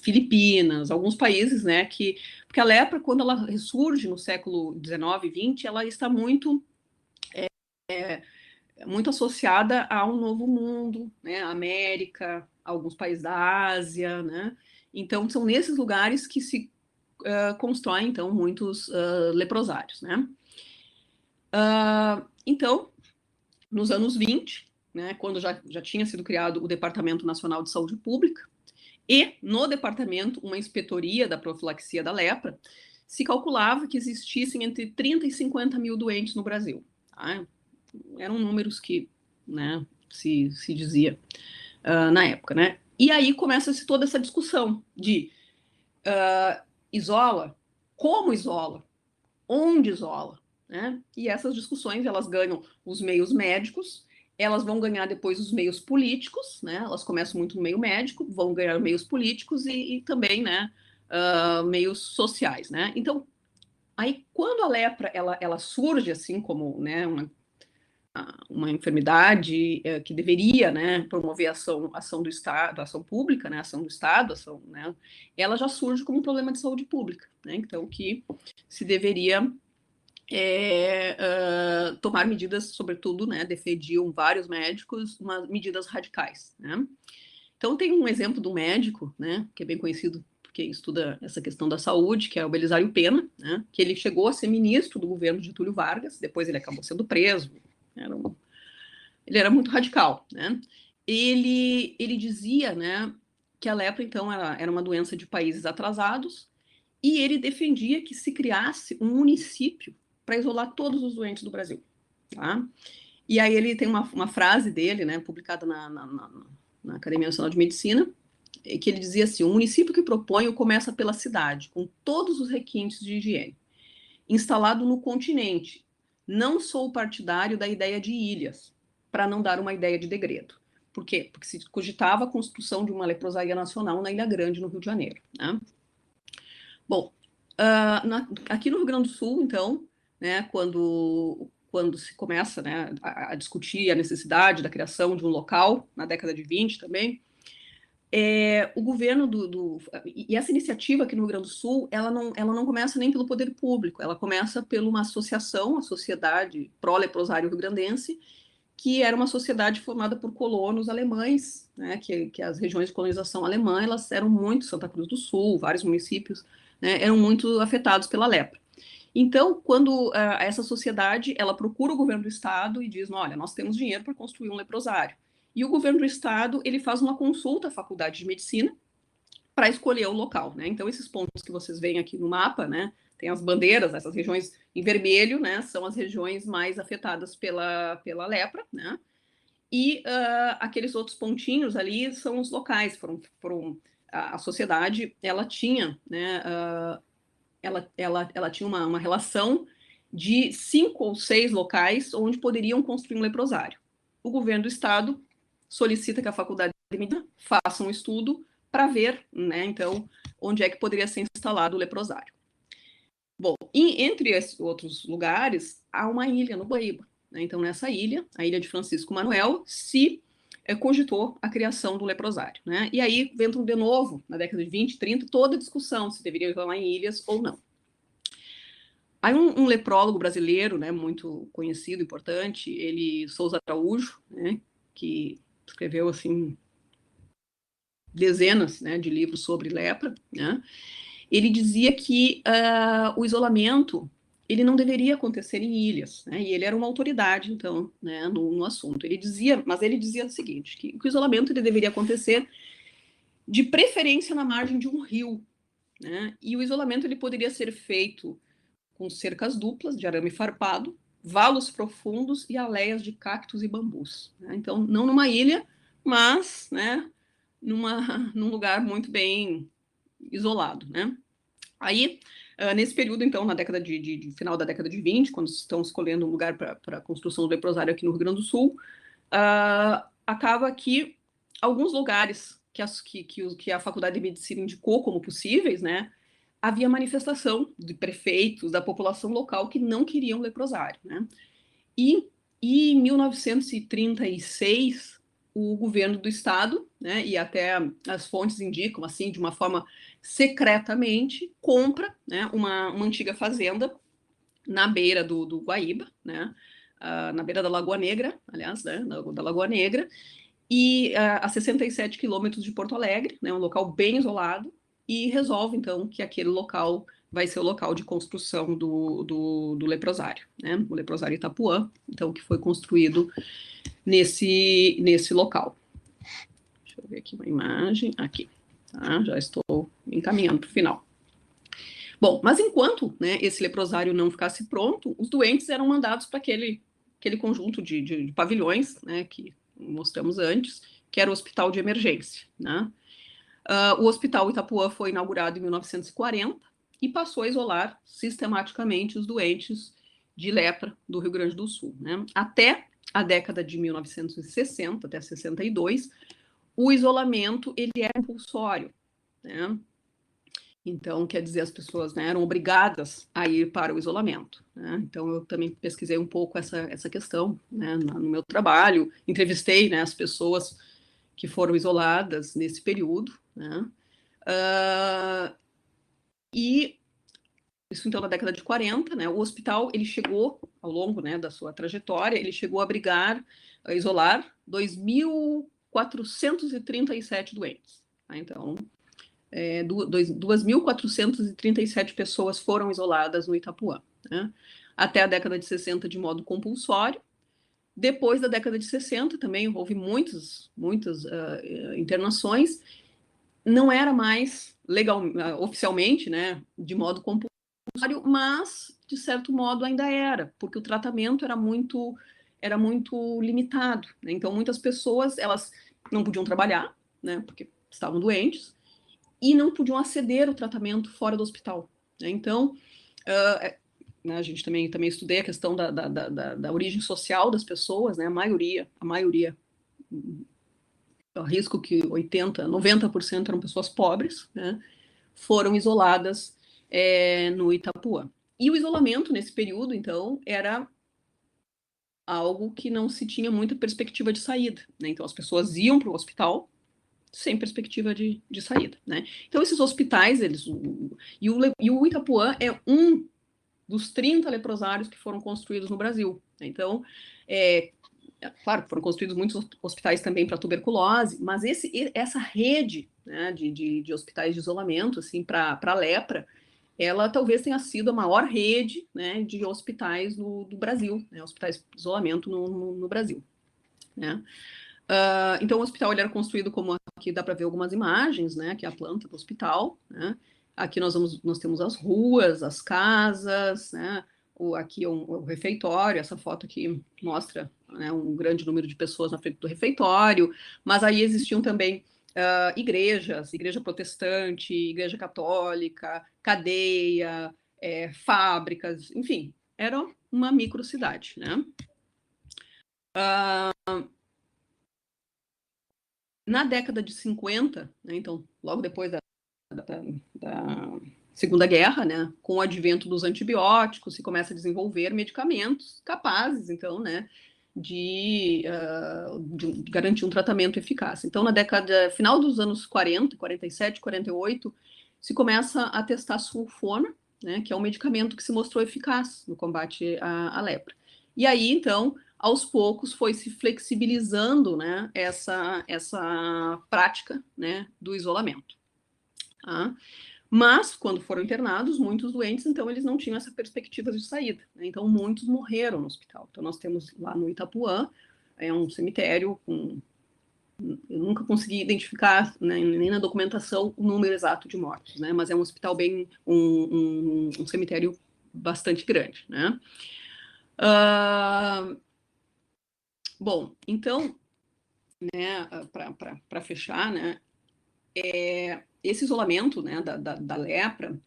Filipinas, alguns países, né? Porque a lepra, quando ela ressurge no século XIX e XX, ela está muito muito associada a um novo mundo, né? A América, alguns países da Ásia, né? Então são nesses lugares que se constrói, então, muitos leprosários, né? Então, nos anos 20, né, quando já tinha sido criado o Departamento Nacional de Saúde Pública, e no departamento uma inspetoria da profilaxia da lepra, se calculava que existissem entre 30 e 50 mil doentes no Brasil. Tá? Eram números que, né, se dizia na época, né? E aí começa-se toda essa discussão de isola, como isola, onde isola, né? E essas discussões elas ganham os meios médicos, elas vão ganhar depois os meios políticos, né? Elas começam muito no meio médico, vão ganhar meios políticos e também, né, meios sociais, né? Então, aí quando a lepra ela surge assim como, né, uma enfermidade que deveria, né, promover ação do Estado, ação pública, né, ação do Estado, ação, né, ela já surge como um problema de saúde pública, né, então que se deveria tomar medidas, sobretudo, né, defendiam vários médicos, medidas radicais, né. Então tem um exemplo de um médico, né, que é bem conhecido porque estuda essa questão da saúde, que é o Belisário Pena, né, que ele chegou a ser ministro do governo de Getúlio Vargas, depois ele acabou sendo preso, ele era muito radical, né? Ele dizia, né, que a lepra, então, era uma doença de países atrasados, e ele defendia que se criasse um município para isolar todos os doentes do Brasil, tá? E aí ele tem uma frase dele, né, publicada na Academia Nacional de Medicina, que ele dizia assim: o município que proponho começa pela cidade, com todos os requintes de higiene. Instalado no continente, não sou partidário da ideia de ilhas, para não dar uma ideia de degredo. Por quê? Porque se cogitava a construção de uma leprosaria nacional na Ilha Grande, no Rio de Janeiro. Né? Bom, aqui no Rio Grande do Sul, então, né, quando se começa, né, a discutir a necessidade da criação de um local, na década de 20 também, o governo e essa iniciativa aqui no Rio Grande do Sul, ela não começa nem pelo poder público, ela começa por uma associação, a Sociedade Pró-Leprosário Rio-Grandense, que era uma sociedade formada por colonos alemães, né, que as regiões de colonização alemã, elas eram muito, Santa Cruz do Sul, vários municípios, né, eram muito afetados pela lepra. Então, quando essa sociedade, ela procura o governo do estado e diz, olha, nós temos dinheiro para construir um leprosário. E o governo do estado, ele faz uma consulta à faculdade de medicina para escolher o local, né? Então, esses pontos que vocês veem aqui no mapa, né, tem as bandeiras, essas regiões em vermelho, né, são as regiões mais afetadas pela lepra, né? E aqueles outros pontinhos ali são os locais, a sociedade, ela tinha, né, ela tinha uma relação de 5 ou 6 locais onde poderiam construir um leprosário. O governo do estado solicita que a faculdade de medicina faça um estudo para ver, né, então, onde é que poderia ser instalado o leprosário. Bom, e entre esses outros lugares, há uma ilha no Guaíba. Né? Então, nessa ilha, a ilha de Francisco Manuel, se cogitou a criação do leprosário. Né? E aí, entram de novo, na década de 20, 30, toda a discussão se deveria isolar em ilhas ou não. Aí um leprólogo brasileiro, né, muito conhecido, importante, ele Souza Araújo, né, que escreveu assim dezenas, né, de livros sobre lepra, né, ele dizia que o isolamento ele não deveria acontecer em ilhas, né, e ele era uma autoridade, então, né, no assunto. Ele dizia o seguinte, que o isolamento ele deveria acontecer de preferência na margem de um rio, né, e o isolamento ele poderia ser feito com cercas duplas de arame farpado, valos profundos e aleias de cactos e bambus, né? Então, não numa ilha, mas, né, num lugar muito bem isolado, né? Aí, nesse período, então, na década de final da década de 20, quando estão escolhendo um lugar para a construção do leprosário aqui no Rio Grande do Sul, acaba que alguns lugares que a Faculdade de Medicina indicou como possíveis, né, havia manifestação de prefeitos, da população local que não queriam leprosário, né? E em 1936, o governo do estado, né, e até as fontes indicam, assim, de uma forma secretamente, compra, né, uma antiga fazenda na beira do Guaíba, né, na beira da Lagoa Negra, aliás, né, da Lagoa Negra, e a 67 quilômetros de Porto Alegre, né, um local bem isolado, e resolve, então, que aquele local vai ser o local de construção do leprosário, né, o leprosário Itapuã, então, que foi construído nesse local. Deixa eu ver aqui uma imagem, aqui, tá? Já estou encaminhando para o final. Bom, mas enquanto, né, esse leprosário não ficasse pronto, os doentes eram mandados para aquele conjunto de pavilhões, né, que mostramos antes, que era o hospital de emergência, né? O Hospital Itapuã foi inaugurado em 1940 e passou a isolar sistematicamente os doentes de lepra do Rio Grande do Sul, né? Até a década de 1960, até 62, o isolamento ele era compulsório, né? Então, quer dizer, as pessoas, né, eram obrigadas a ir para o isolamento, né? Então, eu também pesquisei um pouco essa questão, né, no meu trabalho, entrevistei, né, as pessoas que foram isoladas nesse período, né? E isso, então, na década de 40, né, o hospital, ele chegou, ao longo, né, da sua trajetória, ele chegou a isolar 2.437 doentes, tá? Então, 2.437 pessoas foram isoladas no Itapuã, né? Até a década de 60 de modo compulsório. Depois da década de 60 também houve muitas internações. Não era mais legal, oficialmente, né, de modo compulsório, mas de certo modo ainda era, porque o tratamento era muito limitado, né? Então muitas pessoas elas não podiam trabalhar, né, porque estavam doentes, e não podiam aceder ao tratamento fora do hospital, né? Então, a gente também estudei a questão da origem social das pessoas, né? A maioria, eu arrisco que 80%, 90% eram pessoas pobres, né? Foram isoladas no Itapuã. E o isolamento nesse período, então, era algo que não se tinha muita perspectiva de saída, né? Então, as pessoas iam para o hospital sem perspectiva de saída, né? Então, esses hospitais, e o Itapuã é um dos 30 leprosários que foram construídos no Brasil, né? Então, claro, foram construídos muitos hospitais também para tuberculose, mas essa rede, né, de hospitais de isolamento, assim, para lepra, ela talvez tenha sido a maior rede, né, de hospitais do Brasil, né, hospitais de isolamento no Brasil, né? Então, o hospital ele era construído como aqui dá para ver algumas imagens, né? Que é a planta do hospital, né? Aqui nós temos as ruas, as casas, né? Aqui o refeitório. Essa foto aqui mostra, né, um grande número de pessoas na frente do refeitório. Mas aí existiam também igrejas, igreja protestante, igreja católica, cadeia, fábricas, enfim, era uma microcidade, né? Na década de 50, né, então, logo depois da Segunda Guerra, né, com o advento dos antibióticos, se começa a desenvolver medicamentos capazes, então, né, de garantir um tratamento eficaz. Então, na final dos anos 40, 47, 48, se começa a testar sulfona, né, que é um medicamento que se mostrou eficaz no combate à lepra. E aí, então, aos poucos foi se flexibilizando, né, essa prática, né, do isolamento. Tá? Mas, quando foram internados, muitos doentes, então, eles não tinham essa perspectiva de saída. Né? Então, muitos morreram no hospital. Então, nós temos lá no Itapuã, é um cemitério com... Eu nunca consegui identificar, né, nem na documentação, o número exato de mortos, né? Mas é um hospital bem... um cemitério bastante grande, né? Bom, então, né, para fechar, né, esse isolamento, né, da lepra,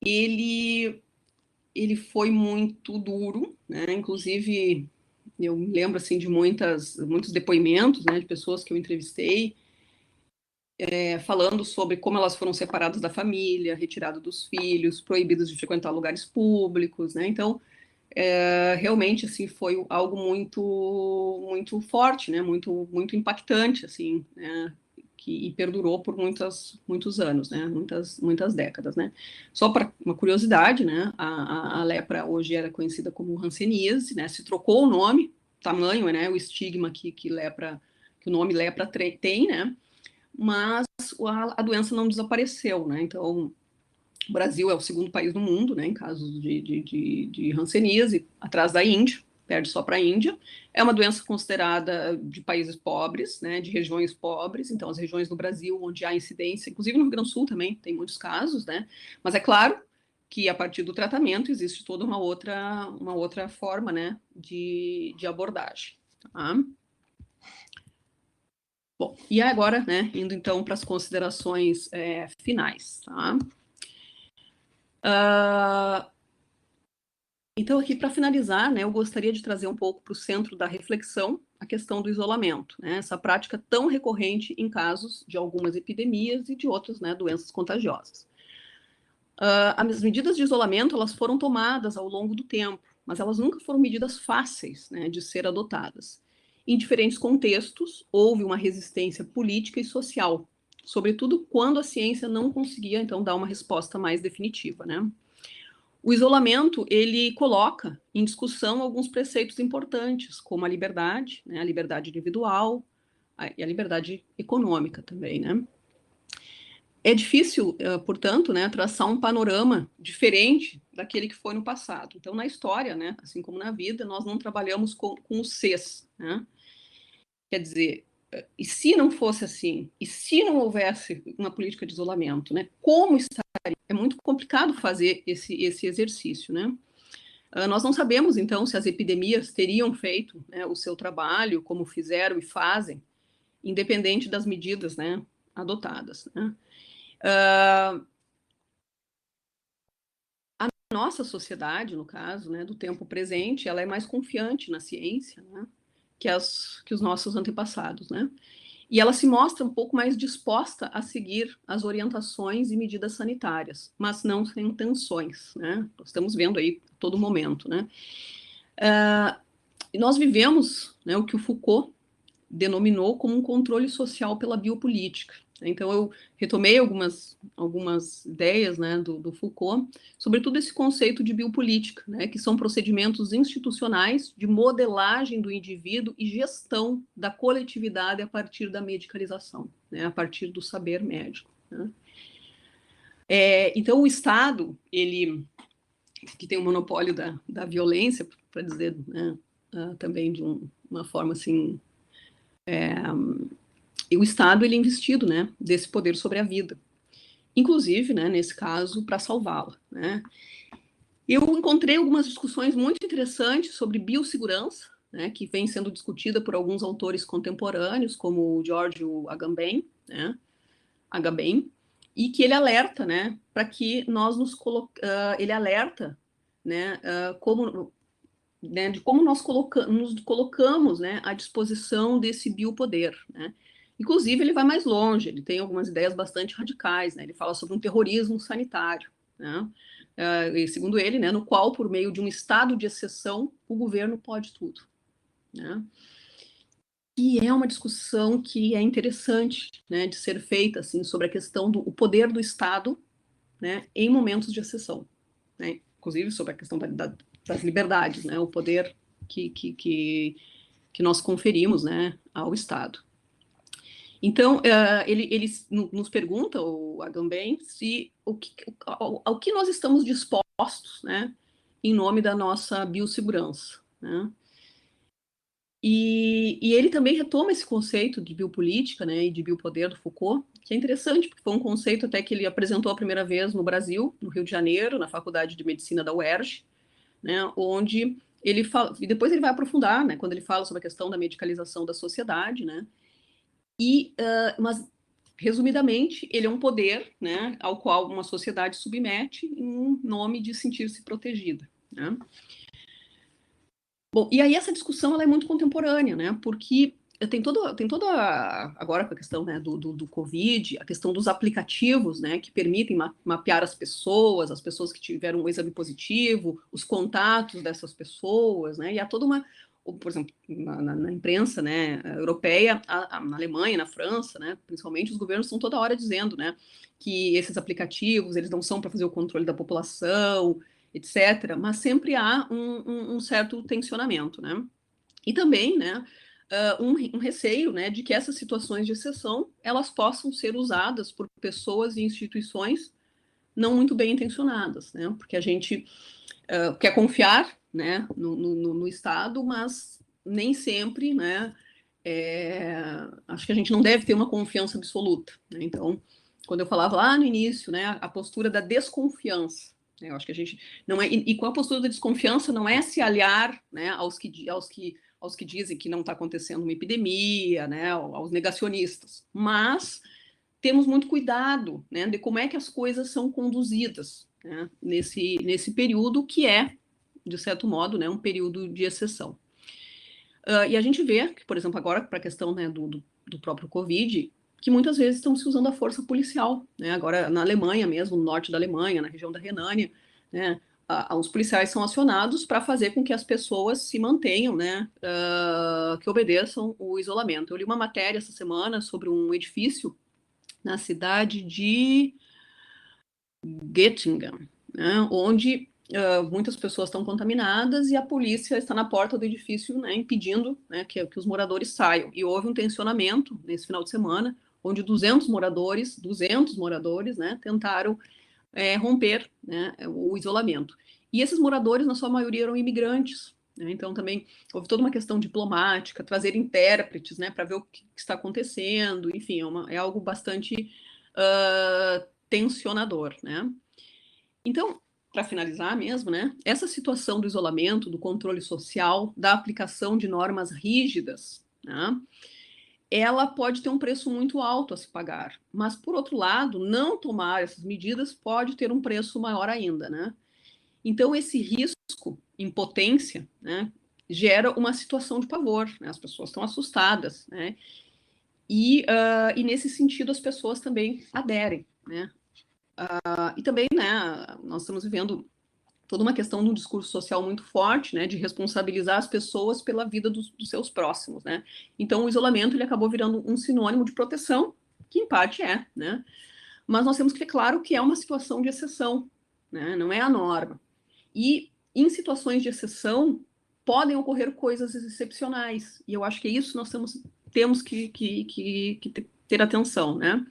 ele foi muito duro, né? Inclusive, eu me lembro assim de muitos depoimentos, né, de pessoas que eu entrevistei, falando sobre como elas foram separadas da família, retiradas dos filhos, proibidas de frequentar lugares públicos, né? Então, realmente assim foi algo muito forte, né? Muito impactante, assim, né? E perdurou por muitos anos, né? Muitas décadas, né? Só para uma curiosidade, né? A lepra hoje era conhecida como hanseníase, né? Se trocou o nome, tamanho, né? O estigma que o nome lepra tem, né? Mas a doença não desapareceu, né? Então, o Brasil é o segundo país do mundo, né? Em casos de hanseníase, atrás da Índia. Perde só para a Índia. É uma doença considerada de países pobres, né, de regiões pobres, então as regiões do Brasil onde há incidência, inclusive no Rio Grande do Sul também tem muitos casos, né, mas é claro que a partir do tratamento existe toda uma outra forma, né, de abordagem. Tá? Bom, e agora, né, indo então para as considerações finais. Tá? Então, aqui para finalizar, né, eu gostaria de trazer um pouco para o centro da reflexão a questão do isolamento, né, essa prática tão recorrente em casos de algumas epidemias e de outras, né, doenças contagiosas. As medidas de isolamento elas foram tomadas ao longo do tempo, mas elas nunca foram medidas fáceis, né, de ser adotadas. Em diferentes contextos, houve uma resistência política e social, sobretudo quando a ciência não conseguia, então, dar uma resposta mais definitiva, né? O isolamento, ele coloca em discussão alguns preceitos importantes, como a liberdade, né, a liberdade individual e a liberdade econômica também, né? É difícil, portanto, né, traçar um panorama diferente daquele que foi no passado. Então, na história, né, assim como na vida, nós não trabalhamos com os Cs, né? Quer dizer, e se não fosse assim? E se não houvesse uma política de isolamento, né? Como estaria? É muito complicado fazer esse exercício, né? Nós não sabemos, então, se as epidemias teriam feito, né, o seu trabalho, como fizeram e fazem, independente das medidas, né, adotadas. Né? A nossa sociedade, no caso, né, do tempo presente, ela é mais confiante na ciência, né, que os nossos antepassados. Né? E ela se mostra um pouco mais disposta a seguir as orientações e medidas sanitárias, mas não sem tensões, né? Nós estamos vendo aí a todo momento, né? Nós vivemos, né, o que o Foucault denominou como um controle social pela biopolítica. Então, eu retomei algumas ideias, né, do Foucault, sobretudo esse conceito de biopolítica, né, que são procedimentos institucionais de modelagem do indivíduo e gestão da coletividade a partir da medicalização, né, a partir do saber médico. Né. Então, o Estado, ele que tem o monopólio da violência, para dizer, né, também de uma forma assim, e o Estado ele é investido, né, desse poder sobre a vida, inclusive, né, nesse caso, para salvá-la. Né. Eu encontrei algumas discussões muito interessantes sobre biossegurança, né, que vem sendo discutida por alguns autores contemporâneos, como o Giorgio Agamben, né, e que ele alerta, né, para que nós ele alerta, né, de como nós nos colocamos, né, à disposição desse biopoder, né. Inclusive, ele vai mais longe, ele tem algumas ideias bastante radicais, né, ele fala sobre um terrorismo sanitário, né, e segundo ele, né, no qual, por meio de um estado de exceção, o governo pode tudo, né. E é uma discussão que é interessante, né, de ser feita, assim, sobre a questão do poder do Estado, né, em momentos de exceção, né, inclusive sobre a questão das liberdades, né, o poder que nós conferimos, né, ao Estado. Então, ele nos pergunta, o Agamben, se ao que nós estamos dispostos, né, em nome da nossa biossegurança, né? E ele também retoma esse conceito de biopolítica, né, e de biopoder do Foucault, que é interessante, porque foi um conceito até que ele apresentou a primeira vez no Brasil, no Rio de Janeiro, na Faculdade de Medicina da UERJ, né, onde ele fala, e depois ele vai aprofundar, né, quando ele fala sobre a questão da medicalização da sociedade, né, mas resumidamente ele é um poder, né, ao qual uma sociedade submete em nome de sentir-se protegida, né. Bom, e aí essa discussão ela é muito contemporânea, né? Porque tem toda agora com a questão, né, do Covid, a questão dos aplicativos, né, que permitem mapear as pessoas que tiveram um exame positivo, os contatos dessas pessoas, né? E há toda uma, por exemplo, na imprensa, né, europeia, na Alemanha, na França, né, principalmente os governos estão toda hora dizendo, né, que esses aplicativos eles não são para fazer o controle da população, etc., mas sempre há um certo tensionamento, né? E também, né, um receio, né, de que essas situações de exceção elas possam ser usadas por pessoas e instituições não muito bem intencionadas, né? Porque a gente quer confiar, né, no Estado, mas nem sempre, né? Acho que a gente não deve ter uma confiança absoluta, né? Então, quando eu falava lá no início, né, a postura da desconfiança, né, eu acho que a gente não é, e com a postura da desconfiança não é se aliar, né, aos que dizem que não está acontecendo uma epidemia, né, aos negacionistas, mas temos muito cuidado, né, de como é que as coisas são conduzidas, né, nesse período que é, de certo modo, né, um período de exceção. E a gente vê que, por exemplo, agora para a questão, né, do próprio Covid, que muitas vezes estão se usando a força policial, né? Agora na Alemanha mesmo, no norte da Alemanha, na região da Renânia, né, os policiais são acionados para fazer com que as pessoas se mantenham, né, que obedeçam o isolamento. Eu li uma matéria essa semana sobre um edifício na cidade de Göttingen, né, onde muitas pessoas estão contaminadas e a polícia está na porta do edifício, né, impedindo, né, que os moradores saiam. E houve um tensionamento nesse final de semana, onde 200 moradores, né, tentaram romper, né, o isolamento. E esses moradores, na sua maioria, eram imigrantes. Né, então, também houve toda uma questão diplomática, trazer intérpretes, né, para ver o que está acontecendo. Enfim, é algo bastante tensionador, né? Então, para finalizar mesmo, né, essa situação do isolamento, do controle social, da aplicação de normas rígidas, né, ela pode ter um preço muito alto a se pagar. Mas, por outro lado, não tomar essas medidas pode ter um preço maior ainda, né? Então, esse risco, impotência, né, gera uma situação de pavor, né? As pessoas estão assustadas, né? E nesse sentido, as pessoas também aderem, né? E também, né, nós estamos vivendo toda uma questão de um discurso social muito forte, né, de responsabilizar as pessoas pela vida dos seus próximos, né. Então, o isolamento ele acabou virando um sinônimo de proteção, que em parte é, né. Mas nós temos que ter claro que é uma situação de exceção, né, não é a norma. E em situações de exceção podem ocorrer coisas excepcionais. E eu acho que é isso que nós temos que ter atenção, né.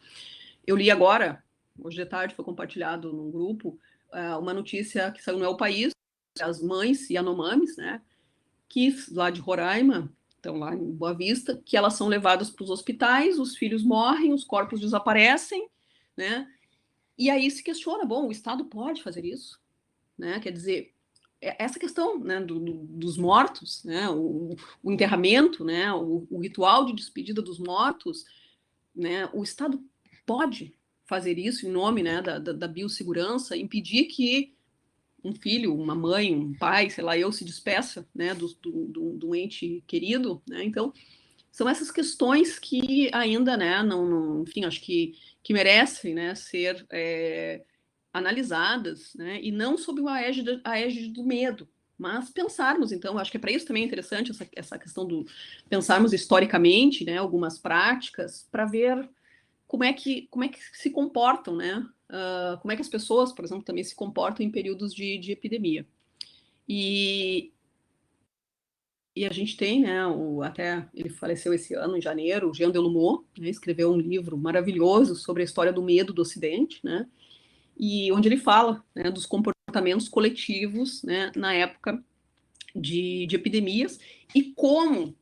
Eu li agora, hoje de tarde foi compartilhado num grupo, uma notícia que saiu no El País, as mães Yanomamis, né, que lá de Roraima, então lá em Boa Vista, que elas são levadas para os hospitais, os filhos morrem, os corpos desaparecem, né, e aí se questiona, bom, o Estado pode fazer isso, né, quer dizer, essa questão, né, dos mortos, né, o enterramento, né, o ritual de despedida dos mortos, né, o Estado pode fazer isso em nome, né, da biossegurança, impedir que um filho, uma mãe, um pai, sei lá, eu se despeça, né, do ente querido, né, então são essas questões que ainda, né, não enfim, acho que merecem, né, ser analisadas, né, e não sob a égide do medo, mas pensarmos, então, acho que é para isso também é interessante essa questão do pensarmos historicamente, né, algumas práticas, para ver como é que se comportam, né? Como é que as pessoas, por exemplo, também se comportam em períodos de epidemia. E E a gente tem, né, até ele faleceu esse ano, em janeiro, o Jean Delumeau, né, escreveu um livro maravilhoso sobre a história do medo do Ocidente, né, e onde ele fala, né, dos comportamentos coletivos, né, na época de epidemias, e como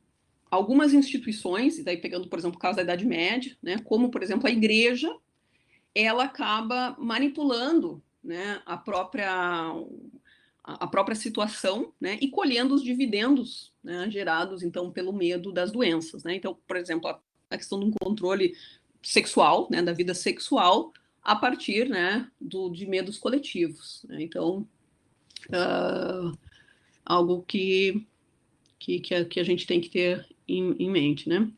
algumas instituições, e daí pegando, por exemplo, o caso da Idade Média, né, como, por exemplo, a igreja, ela acaba manipulando, né, a própria situação, né, e colhendo os dividendos, né, gerados, então, pelo medo das doenças, né? Então, por exemplo, a questão de um controle sexual, né, da vida sexual, a partir, né, de medos coletivos, né? Então, algo que a gente tem que ter em mente, né?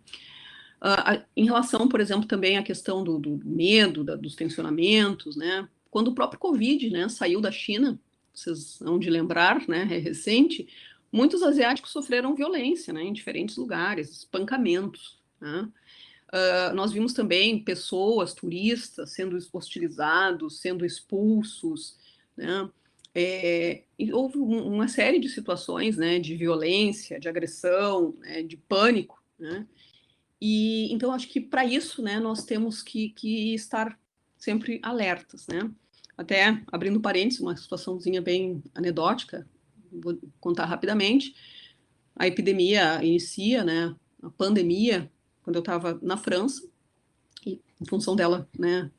Em relação, por exemplo, também à questão do medo, dos tensionamentos, né? Quando o próprio Covid, né, saiu da China, vocês vão de lembrar, né, é recente, muitos asiáticos sofreram violência, né, em diferentes lugares, espancamentos, né? Nós vimos também pessoas, turistas, sendo hostilizados, sendo expulsos, né? E houve uma série de situações, né, de violência, de agressão, né, de pânico, né? E então acho que para isso, né, nós temos que estar sempre alertas, né? Até abrindo parênteses, uma situaçãozinha bem anedótica, vou contar rapidamente. A epidemia inicia, né? A pandemia, quando eu estava na França, e em função dela, né,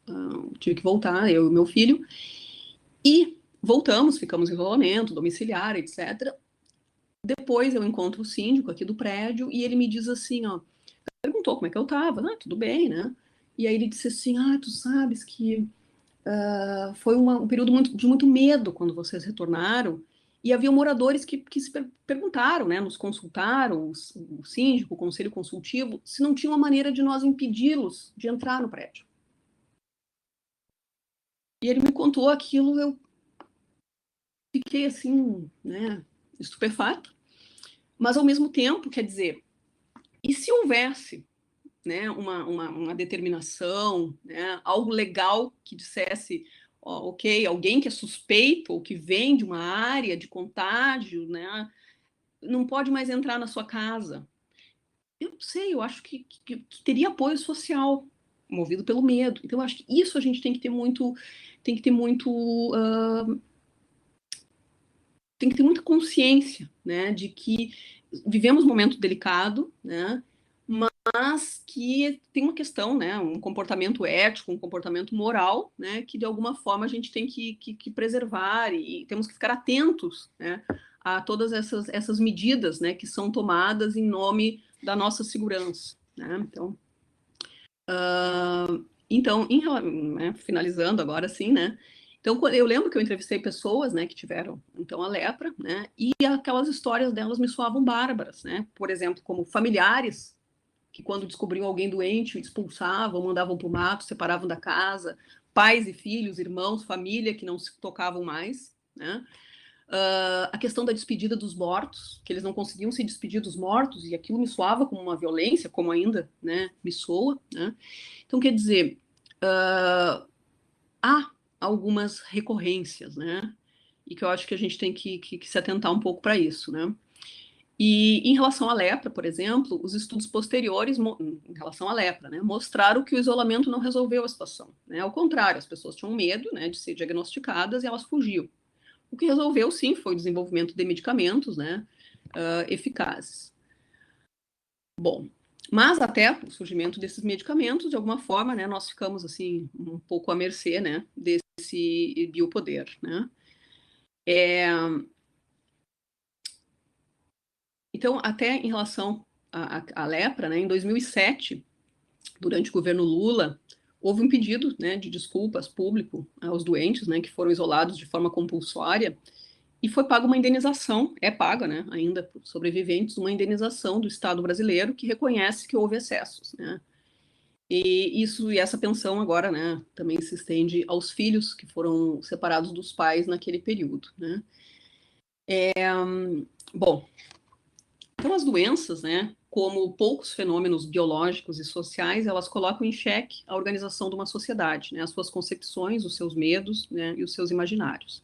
tive que voltar, eu e meu filho, e voltamos, ficamos em isolamento domiciliar, etc. Depois eu encontro o síndico aqui do prédio e ele me diz assim, ó, perguntou como é que eu tava, tudo bem, né? E aí ele disse assim, tu sabes que foi um período de muito medo quando vocês retornaram, e havia moradores que se perguntaram, né, nos consultaram, o síndico, o conselho consultivo, se não tinha uma maneira de nós impedi-los de entrar no prédio. E ele me contou aquilo, eu fiquei assim, né, estupefato, mas ao mesmo tempo, quer dizer, e se houvesse, né, uma determinação, né, algo legal que dissesse, ok, alguém que é suspeito ou que vem de uma área de contágio, né, não pode mais entrar na sua casa. Eu não sei, eu acho que teria apoio social, movido pelo medo. Então, eu acho que isso a gente tem que ter muito, tem que ter muita consciência, né, de que vivemos um momento delicado, né, mas que tem uma questão, né, um comportamento ético, um comportamento moral, né, que de alguma forma a gente tem que preservar e temos que ficar atentos, né, a todas essas medidas, né, que são tomadas em nome da nossa segurança, né. Então, né, finalizando agora sim, né, então eu lembro que eu entrevistei pessoas, né, que tiveram então a lepra, né, e aquelas histórias delas me soavam bárbaras, né, por exemplo, como familiares que quando descobriam alguém doente, expulsavam, mandavam para o mato, separavam da casa, pais e filhos, irmãos, família que não se tocavam mais, né? A questão da despedida dos mortos, que eles não conseguiam se despedir dos mortos, e aquilo me soava como uma violência, como ainda, né, me soa, né? Então, quer dizer, há algumas recorrências, né? E que eu acho que a gente tem que se atentar um pouco para isso, né? E em relação à lepra, por exemplo, os estudos posteriores em relação à lepra, né, mostraram que o isolamento não resolveu a situação, né? Ao contrário, as pessoas tinham medo, né, de ser diagnosticadas e elas fugiam. O que resolveu, sim, foi o desenvolvimento de medicamentos, né, eficazes. Bom, mas até o surgimento desses medicamentos, de alguma forma, né, nós ficamos assim um pouco à mercê, né, desse biopoder, né? Então, até em relação à lepra, né, em 2007, durante o governo Lula, houve um pedido, né, de desculpas público aos doentes, né, que foram isolados de forma compulsória, e foi paga uma indenização, é paga, né, ainda por sobreviventes, uma indenização do Estado brasileiro que reconhece que houve excessos, né. E essa pensão agora, né, também se estende aos filhos que foram separados dos pais naquele período, né. Bom, então as doenças, né, como poucos fenômenos biológicos e sociais, elas colocam em xeque a organização de uma sociedade, né, as suas concepções, os seus medos, né, e os seus imaginários.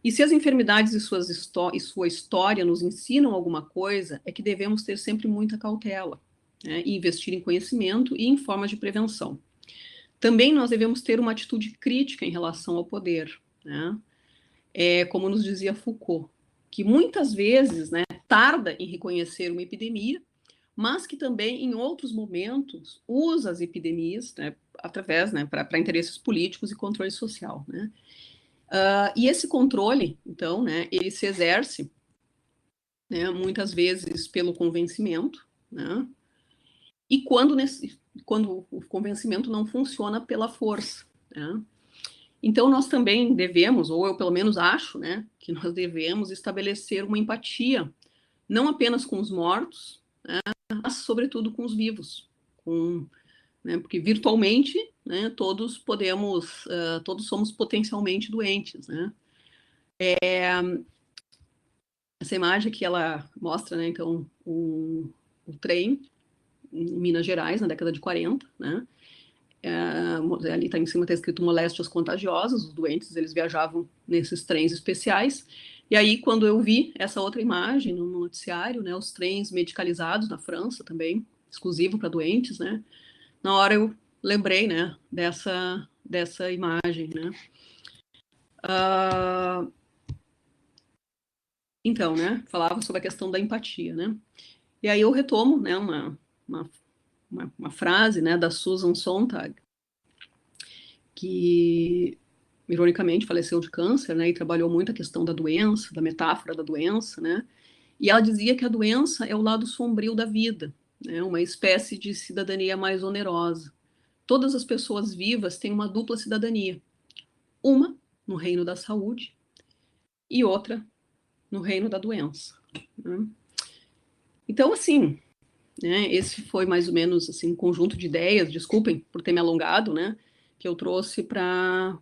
E se as enfermidades e sua história nos ensinam alguma coisa, é que devemos ter sempre muita cautela, né, e investir em conhecimento e em formas de prevenção. Também nós devemos ter uma atitude crítica em relação ao poder, né? Como nos dizia Foucault, que muitas vezes, né, tarda em reconhecer uma epidemia, mas que também, em outros momentos, usa as epidemias, né, através, né, para interesses políticos e controle social, né? E esse controle, então, né, ele se exerce, né, muitas vezes pelo convencimento, né? E quando o convencimento não funciona, pela força, né? Então, nós também devemos, ou eu pelo menos acho, né, que nós devemos estabelecer uma empatia, não apenas com os mortos, né, mas sobretudo com os vivos, né, porque virtualmente, né, todos somos potencialmente doentes, né? Essa imagem que ela mostra, né, então, o trem em Minas Gerais, na década de 40, né? Ali tá em cima, está escrito moléstias contagiosas, os doentes, eles viajavam nesses trens especiais, e aí, quando eu vi essa outra imagem no noticiário, né, os trens medicalizados na França também, exclusivo para doentes, né, na hora eu lembrei, né, dessa imagem, né. Então, né, falava sobre a questão da empatia, né, e aí eu retomo, né, uma frase, né, da Susan Sontag, que ironicamente faleceu de câncer, né, e trabalhou muito a questão da doença, da metáfora da doença, né, e ela dizia que a doença é o lado sombrio da vida, né, uma espécie de cidadania mais onerosa. Todas as pessoas vivas têm uma dupla cidadania, uma no reino da saúde e outra no reino da doença, né? Então, assim, né, esse foi mais ou menos assim, um conjunto de ideias, desculpem por ter me alongado, né, que eu trouxe para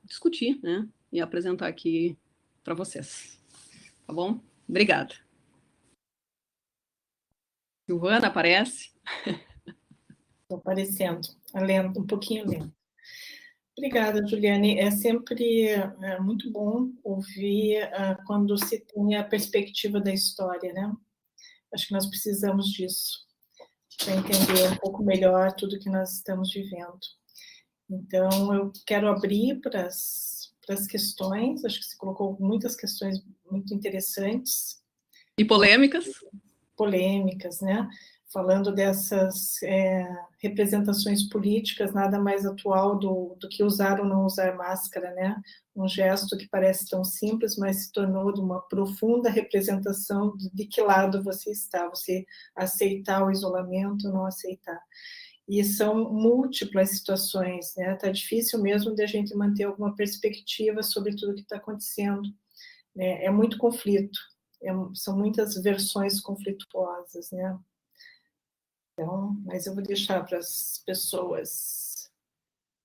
discutir, né, e apresentar aqui para vocês. Tá bom? Obrigada. Silvana, aparece? Estou aparecendo, lendo, um pouquinho lendo. Obrigada, Juliane. É sempre muito bom ouvir quando se tem a perspectiva da história, né? Acho que nós precisamos disso, para entender um pouco melhor tudo que nós estamos vivendo. Então, eu quero abrir para as questões, acho que você colocou muitas questões muito interessantes. E polêmicas. Polêmicas, né? Falando dessas representações políticas, nada mais atual do que usar ou não usar máscara, né? Um gesto que parece tão simples, mas se tornou de uma profunda representação de que lado você está, você aceitar o isolamento ou não aceitar. E são múltiplas situações, né? Tá difícil mesmo de a gente manter alguma perspectiva sobre tudo que está acontecendo, né? É muito conflito, são muitas versões conflituosas, né? Então, mas eu vou deixar para as pessoas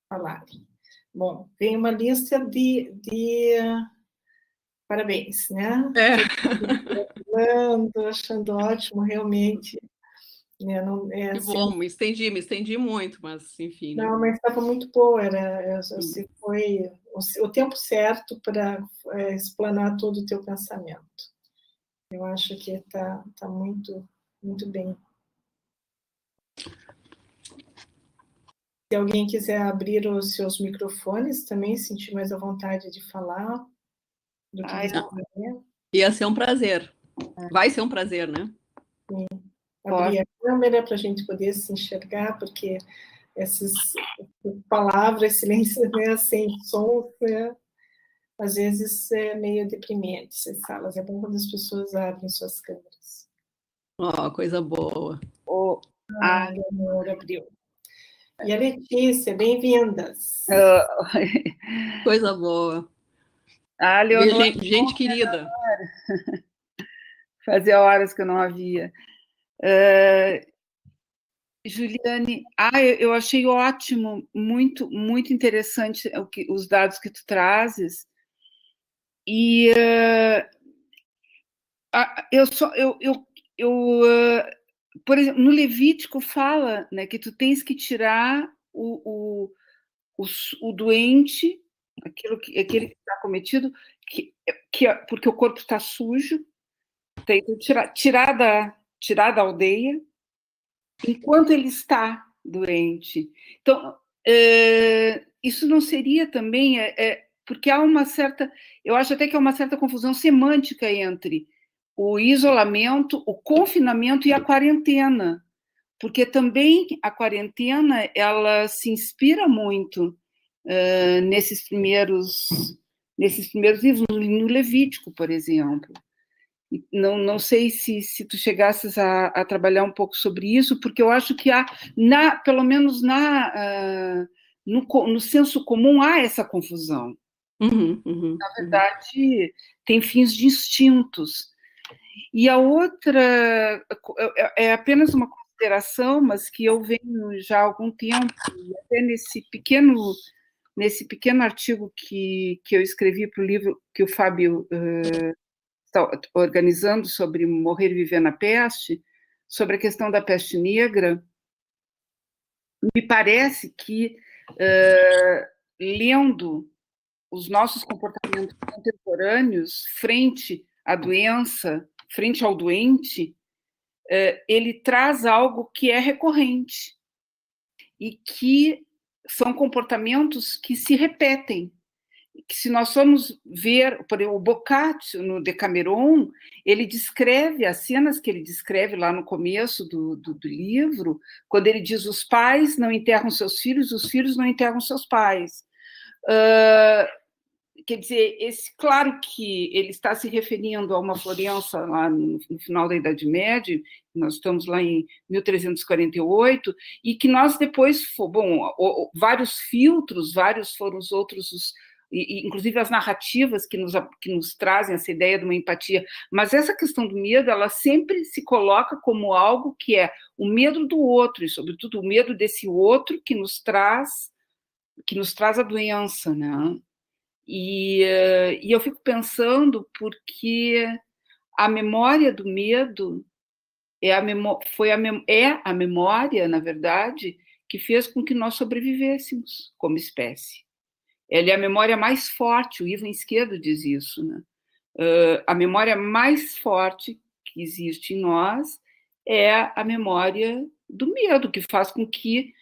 falarem. Bom, vem uma lista de parabéns, né? Achando ótimo, realmente. Né? Não, que bom, me estendi muito, mas enfim. Né? Não, mas estava muito boa, você foi o tempo certo para explanar todo o teu pensamento. Eu acho que está muito, muito bem. Se alguém quiser abrir os seus microfones, também sentir mais à vontade de falar do que você quiser. Ia ser um prazer. Vai ser um prazer, né? Sim. Abrir a câmera para a gente poder se enxergar, porque essas palavras, silêncio, né, sem som, né, às vezes é meio deprimente essas salas. É bom quando as pessoas abrem suas câmeras. Coisa boa. A Leonora abriu. E a Letícia, bem-vindas. Coisa boa. A Leonora, gente querida. Fazia horas que eu não a via. Juliane, eu achei ótimo, muito, muito interessante os dados que tu trazes. E por exemplo, no Levítico fala, né, que tu tens que tirar o doente, aquele que está cometido, porque o corpo está sujo, tem que tirar da aldeia, enquanto ele está doente. Então, isso não seria também... porque há uma certa... Eu acho até que há uma certa confusão semântica entre o isolamento, o confinamento e a quarentena, porque também a quarentena, ela se inspira muito nesses primeiros livros, no Levítico, por exemplo. Não sei se tu chegasses a trabalhar um pouco sobre isso, porque eu acho que há, pelo menos no senso comum, há essa confusão. Na verdade, tem fins distintos. E a outra é apenas uma consideração, mas que eu venho já há algum tempo, até nesse pequeno artigo que eu escrevi para o livro que o Fábio está organizando sobre Morrer e Viver na Peste, sobre a questão da peste negra, me parece que, lendo os nossos comportamentos contemporâneos frente à doença, frente ao doente, ele traz algo que é recorrente e que são comportamentos que se repetem. Que se nós formos ver, por exemplo, o Boccaccio, no Decameron, ele descreve as cenas que ele descreve lá no começo do livro, quando ele diz os pais não enterram seus filhos, os filhos não enterram seus pais. Quer dizer, claro que ele está se referindo a uma Florença lá no final da Idade Média, nós estamos lá em 1348, e que nós depois, vários filtros, vários foram os outros, inclusive as narrativas que nos trazem essa ideia de uma empatia, mas essa questão do medo, ela sempre se coloca como algo que é o medo do outro, e sobretudo o medo desse outro que nos traz a doença, né? E eu fico pensando porque a memória do medo é a memória, na verdade, que fez com que nós sobrevivêssemos como espécie. Ela é a memória mais forte, o Ivan Esquerdo diz isso, né? A memória mais forte que existe em nós é a memória do medo, que faz com que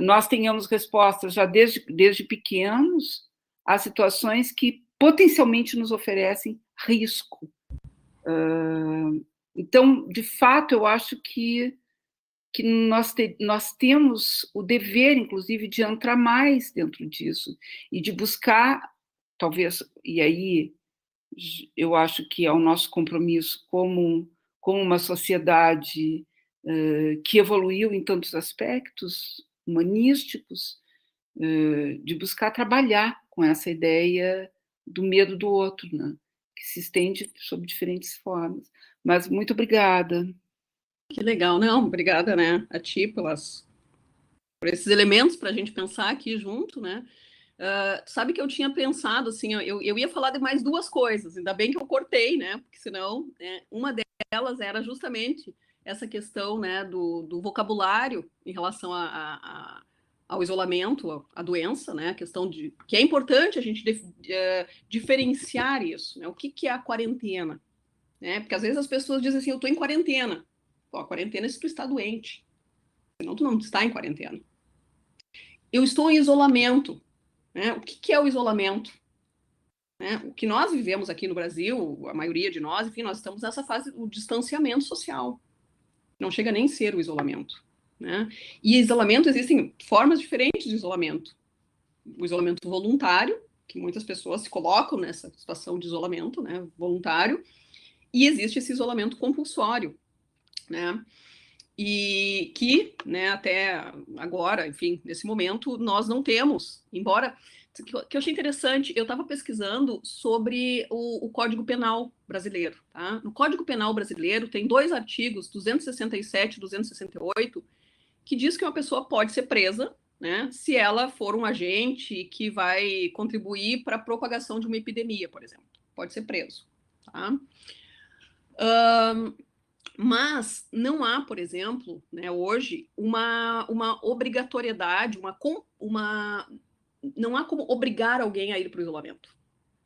nós tenhamos respostas já desde pequenos a situações que potencialmente nos oferecem risco. Então, de fato, eu acho que nós temos o dever, inclusive, de entrar mais dentro disso e de buscar, talvez, e aí eu acho que é o nosso compromisso como uma sociedade que evoluiu em tantos aspectos humanísticos, de buscar trabalhar com essa ideia do medo do outro, né? Que se estende sob diferentes formas. Mas muito obrigada. Que legal, não, obrigada, né, a ti por esses elementos para a gente pensar aqui junto, né? Sabe que eu tinha pensado, assim, eu ia falar de mais duas coisas, ainda bem que eu cortei, né? Porque senão, uma delas era justamente essa questão, né, do vocabulário em relação ao isolamento, à doença, né? A questão de que é importante a gente diferenciar isso, né? O que é a quarentena, né? Porque às vezes as pessoas dizem assim, eu estou em quarentena. Pô, a quarentena é se tu está doente, senão tu não está em quarentena. Eu estou em isolamento, né? O que é o isolamento? Né? O que nós vivemos aqui no Brasil, a maioria de nós, enfim, nós estamos nessa fase do distanciamento social. Não chega nem a ser o isolamento. Né? E isolamento, existem formas diferentes de isolamento. O isolamento voluntário, que muitas pessoas se colocam nessa situação de isolamento, né, voluntário, e existe esse isolamento compulsório, né, e que, né, até agora, enfim, nesse momento, nós não temos, embora, que eu achei interessante, eu estava pesquisando sobre o Código Penal brasileiro, tá? No Código Penal brasileiro tem 2 artigos, 267 e 268, que diz que uma pessoa pode ser presa, né, se ela for um agente que vai contribuir para a propagação de uma epidemia, por exemplo. Pode ser preso. Tá? Mas não há, por exemplo, né, hoje, uma obrigatoriedade, não há como obrigar alguém a ir para o isolamento.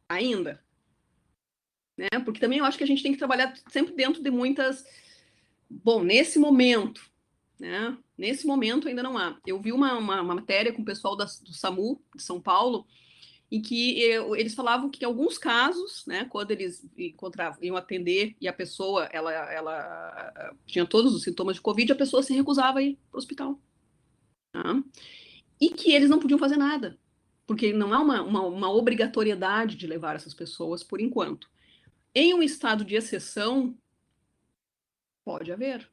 ainda, né? Porque também eu acho que a gente tem que trabalhar sempre dentro de muitas... Bom, nesse momento, né? Nesse momento ainda não há. Eu vi uma matéria com o pessoal do SAMU de São Paulo, em que eles falavam que em alguns casos, né, quando eles iam atender e a pessoa ela tinha todos os sintomas de Covid, a pessoa se recusava a ir para o hospital. Tá? E que eles não podiam fazer nada, porque não há uma obrigatoriedade de levar essas pessoas por enquanto. Em um estado de exceção, pode haver.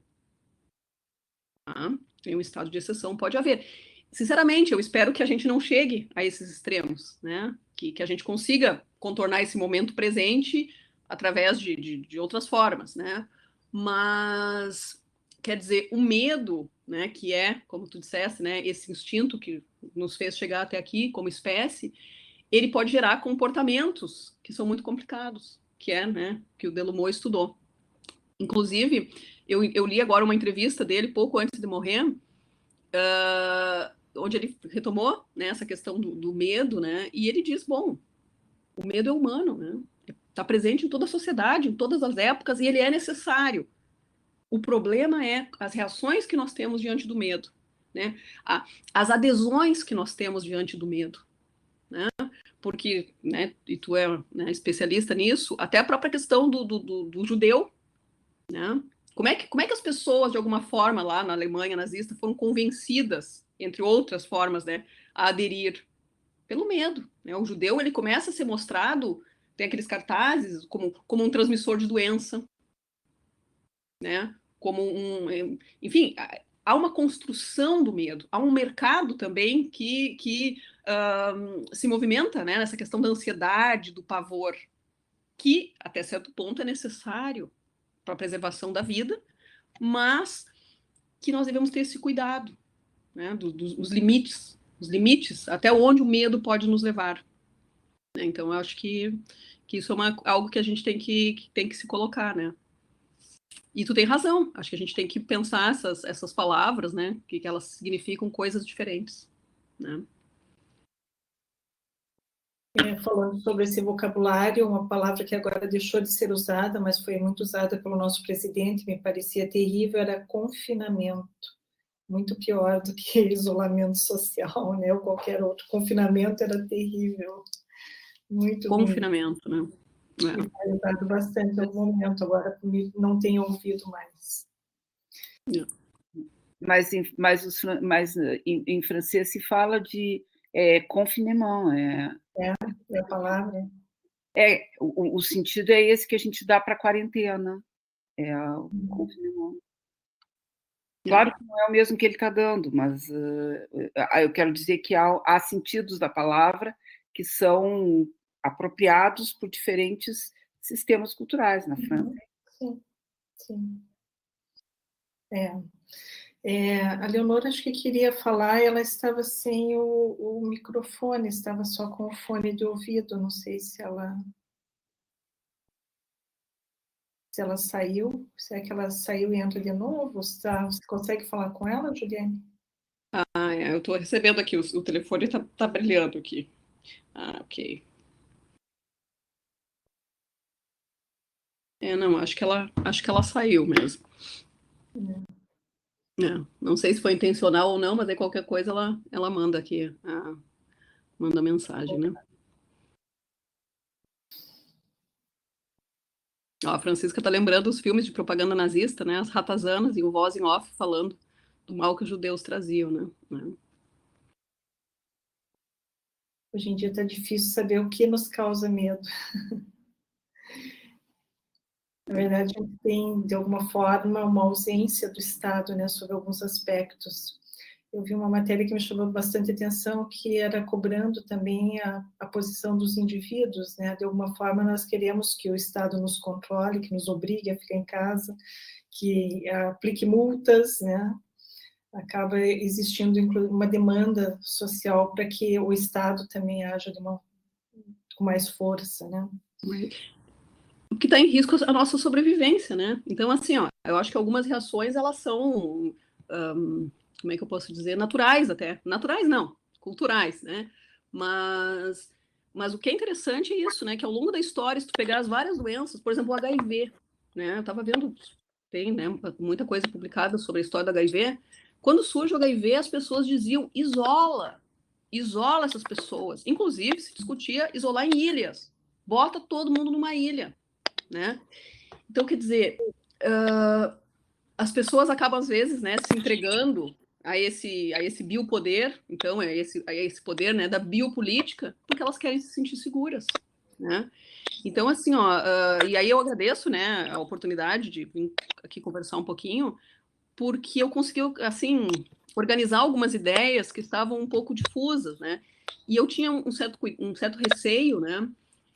Tá? Em um estado de exceção, pode haver. Sinceramente, eu espero que a gente não chegue a esses extremos, né? Que a gente consiga contornar esse momento presente através de outras formas, né? Mas, quer dizer, o medo, né, que é, como tu disseste, né, esse instinto que nos fez chegar até aqui como espécie, ele pode gerar comportamentos que são muito complicados, que é, né, que o Delumeau estudou. Inclusive, eu li agora uma entrevista dele pouco antes de morrer, onde ele retomou, né, essa questão do medo, né, e ele diz, bom, o medo é humano, né, está presente em toda a sociedade, em todas as épocas, e ele é necessário. O problema é as reações que nós temos diante do medo, né, as adesões que nós temos diante do medo, né, porque, né, e tu é, né, especialista nisso, até a própria questão do judeu, né, como é que as pessoas, de alguma forma, lá na Alemanha nazista, foram convencidas, entre outras formas, né, a aderir? Pelo medo. Né? O judeu, ele começa a ser mostrado, tem aqueles cartazes, como um transmissor de doença, né? Enfim, há uma construção do medo, há um mercado também que se movimenta, né, nessa questão da ansiedade, do pavor, que, até certo ponto, é necessário para a preservação da vida, mas que nós devemos ter esse cuidado, né, dos limites, até onde o medo pode nos levar. Então, eu acho que isso é algo que a gente tem que se colocar, né? E tu tem razão, acho que a gente tem que pensar essas palavras, né, que elas significam coisas diferentes, né? Falando sobre esse vocabulário, uma palavra que agora deixou de ser usada, mas foi muito usada pelo nosso presidente, me parecia terrível, era confinamento. Muito pior do que isolamento social, né, ou qualquer outro. Confinamento era terrível. Muito confinamento, ruim. Né? E foi usado bastante no momento, agora não tenho ouvido mais. Mas em francês se fala de confinement. É a palavra. O sentido é esse que a gente dá para a quarentena. O confinement. Claro que não é o mesmo que ele está dando, mas eu quero dizer que há sentidos da palavra que são apropriados por diferentes sistemas culturais na França. Sim. A Leonora acho que queria falar, ela estava sem o microfone, estava só com o fone de ouvido, não sei se ela saiu, se é que ela saiu e entra de novo, você consegue falar com ela, Juliane? Eu estou recebendo aqui, o telefone tá brilhando aqui. Ok. Não, acho que ela saiu mesmo. Não sei se foi intencional ou não, mas aí qualquer coisa ela manda aqui, manda mensagem, né? Ó, a Francisca tá lembrando os filmes de propaganda nazista, né? As ratazanas e o voz em off falando do mal que os judeus traziam, né? Hoje em dia está difícil saber o que nos causa medo. Na verdade, a gente tem, de alguma forma, uma ausência do Estado, né, sobre alguns aspectos. Eu vi uma matéria que me chamou bastante atenção, que era cobrando também a posição dos indivíduos, né? De alguma forma, nós queremos que o Estado nos controle, que nos obrigue a ficar em casa, que aplique multas, né? Acaba existindo uma demanda social para que o Estado também haja com mais força, né? O que está em risco é a nossa sobrevivência, né? Então, assim, ó, eu acho que algumas reações, elas são, como é que eu posso dizer, naturais até. Naturais não, culturais, né? Mas Mas o que é interessante é isso, né? Que ao longo da história, se tu pegar as várias doenças, por exemplo, o HIV, né? Eu estava vendo, tem, né, muita coisa publicada sobre a história do HIV. Quando surge o HIV, as pessoas diziam, isola essas pessoas. Inclusive, se discutia isolar em ilhas. Bota todo mundo numa ilha, né? Então, quer dizer, as pessoas acabam, às vezes, né, se entregando a esse biopoder, então, a esse poder, né, da biopolítica, porque elas querem se sentir seguras, né? Então, assim, ó, e aí eu agradeço, né, a oportunidade de vir aqui conversar um pouquinho, porque eu consegui, assim, organizar algumas ideias que estavam um pouco difusas, né? E eu tinha um certo receio, né,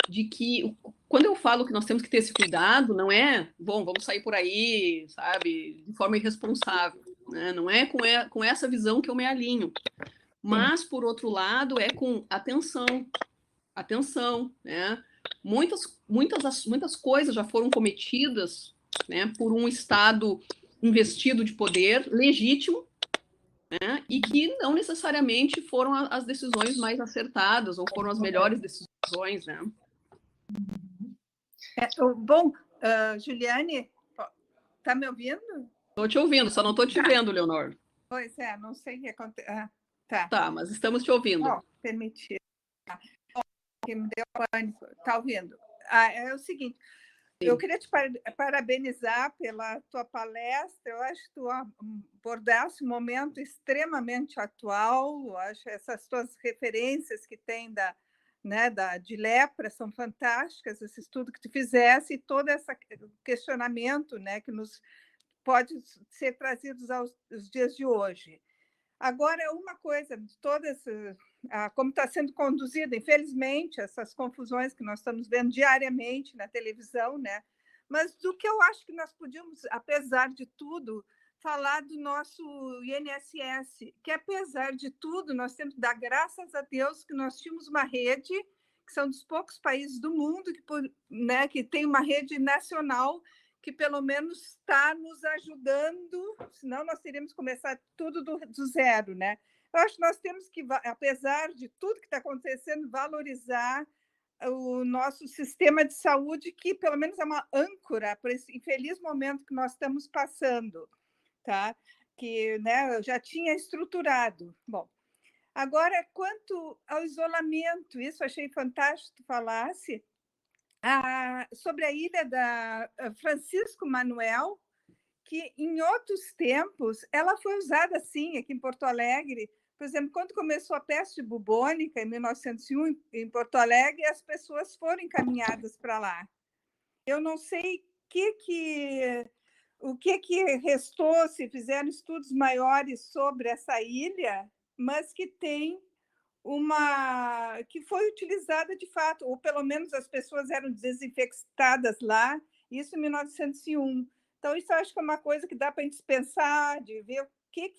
de que quando eu falo que nós temos que ter esse cuidado, não é, bom, vamos sair por aí, sabe, de forma irresponsável, né? Não é com essa visão que eu me alinho. Mas, por outro lado, é com atenção, né? Muitas coisas já foram cometidas, né, por um Estado investido de poder legítimo, né, e que não necessariamente foram as decisões mais acertadas ou foram as melhores decisões, né? Bom, Juliane, está me ouvindo? Estou te ouvindo, só não estou te vendo, Leonor. Pois é, não sei o que aconteceu. Tá. Tá, mas estamos te ouvindo. Permitido. Que me deu pânico. Está ouvindo? É o seguinte, eu queria te parabenizar pela tua palestra. Eu acho que tu abordaste um momento extremamente atual. Eu acho essas tuas referências que tem de lepra são fantásticas, esse estudo que tu fizesse e todo esse questionamento, né, que nos pode ser trazidos aos dias de hoje. Agora, uma coisa de todas, como está sendo conduzida, infelizmente, essas confusões que nós estamos vendo diariamente na televisão, né? Mas do que eu acho que nós podíamos, apesar de tudo, falar do nosso INSS, que apesar de tudo, nós temos que dar graças a Deus que nós tínhamos uma rede, que são dos poucos países do mundo que tem uma rede nacional que pelo menos está nos ajudando, senão nós teríamos que começar tudo do zero, né? Eu acho que nós temos que, apesar de tudo que está acontecendo, valorizar o nosso sistema de saúde, que pelo menos é uma âncora para esse infeliz momento que nós estamos passando, tá? Que, né, eu já tinha estruturado. Bom, agora, quanto ao isolamento, isso achei fantástico que tu falasse, sobre a ilha da Francisco Manuel, que em outros tempos ela foi usada assim aqui em Porto Alegre. Por exemplo, quando começou a peste bubônica, em 1901, em Porto Alegre, as pessoas foram encaminhadas para lá. Eu não sei o que restou, se fizeram estudos maiores sobre essa ilha, mas que tem que foi utilizada de fato, ou pelo menos as pessoas eram desinfectadas lá, isso em 1901. Então, isso eu acho que é uma coisa que dá para a gente pensar, de ver o que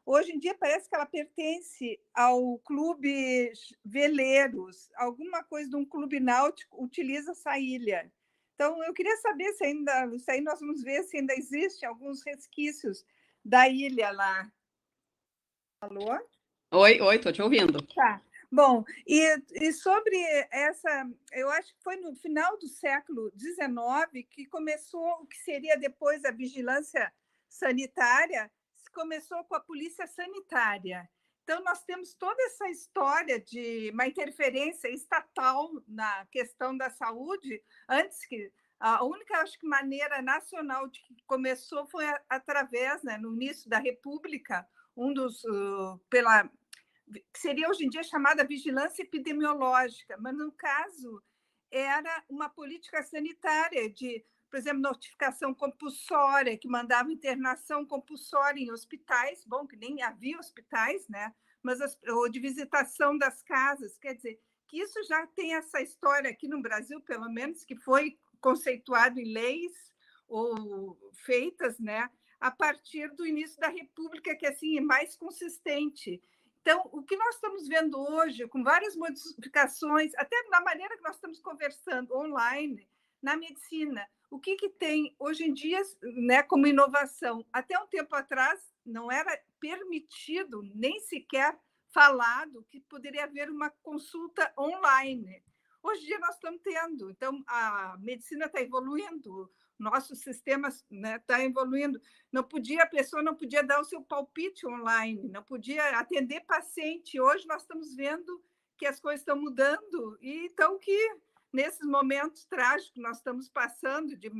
hoje em dia parece que ela pertence ao clube Veleiros, alguma coisa de um clube náutico utiliza essa ilha. Então, eu queria saber se ainda, isso aí nós vamos ver se ainda existem alguns resquícios da ilha lá. Alô? Oi, estou te ouvindo. Tá. Bom, e sobre essa, eu acho que foi no final do século XIX que começou o que seria depois a vigilância sanitária, começou com a polícia sanitária. Então, nós temos toda essa história de uma interferência estatal na questão da saúde, antes que a única, acho que, maneira nacional de que começou foi através, né, no início da República, que seria hoje em dia chamada vigilância epidemiológica, mas no caso era uma política sanitária de, por exemplo, notificação compulsória, que mandava internação compulsória em hospitais, bom, que nem havia hospitais, né? Mas ou de visitação das casas, quer dizer, que isso já tem essa história aqui no Brasil, pelo menos, que foi conceituado em leis ou feitas, né, a partir do início da República, que assim é mais consistente. Então, o que nós estamos vendo hoje, com várias modificações, até na maneira que nós estamos conversando online, na medicina, o que tem hoje em dia, né, como inovação? Até um tempo atrás, não era permitido nem sequer falado que poderia haver uma consulta online. Hoje em dia nós estamos tendo, então a medicina está evoluindo, nosso sistema, né, está evoluindo. A pessoa não podia dar o seu palpite online, não podia atender paciente. Hoje nós estamos vendo que as coisas estão mudando, e então que nesses momentos trágicos que nós estamos passando, de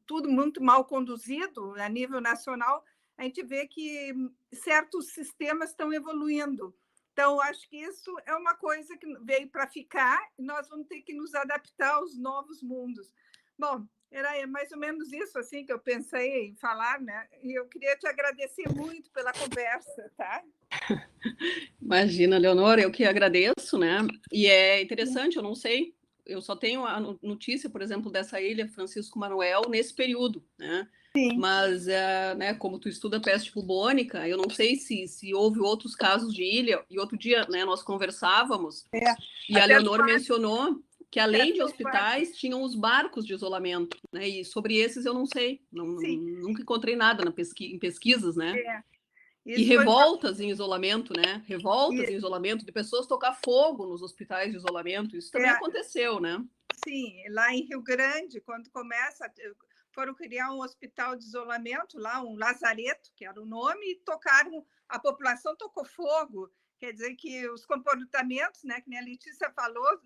tudo muito mal conduzido a nível nacional, a gente vê que certos sistemas estão evoluindo. Então, acho que isso é uma coisa que veio para ficar, e nós vamos ter que nos adaptar aos novos mundos. Bom, era mais ou menos isso assim que eu pensei em falar, né? E eu queria te agradecer muito pela conversa, tá? Imagina, Leonor, eu que agradeço, né? E é interessante, eu não sei, eu só tenho a notícia, por exemplo, dessa ilha Francisco Manuel nesse período, né? Sim. Mas, né, como tu estuda peste bubônica, eu não sei se houve outros casos de ilha, e outro dia, né, nós conversávamos, e a Leonor mencionou que, além de hospitais, tinham os barcos de isolamento, né? E sobre esses eu não sei, nunca encontrei nada em pesquisas, né? E revoltas em isolamento, né? Revoltas em isolamento, de pessoas tocar fogo nos hospitais de isolamento. Isso também aconteceu, né? Sim, lá em Rio Grande, quando foram criar um hospital de isolamento, lá um lazareto, que era o nome, e a população tocou fogo. Quer dizer que os comportamentos, né, que nem a Letícia falou,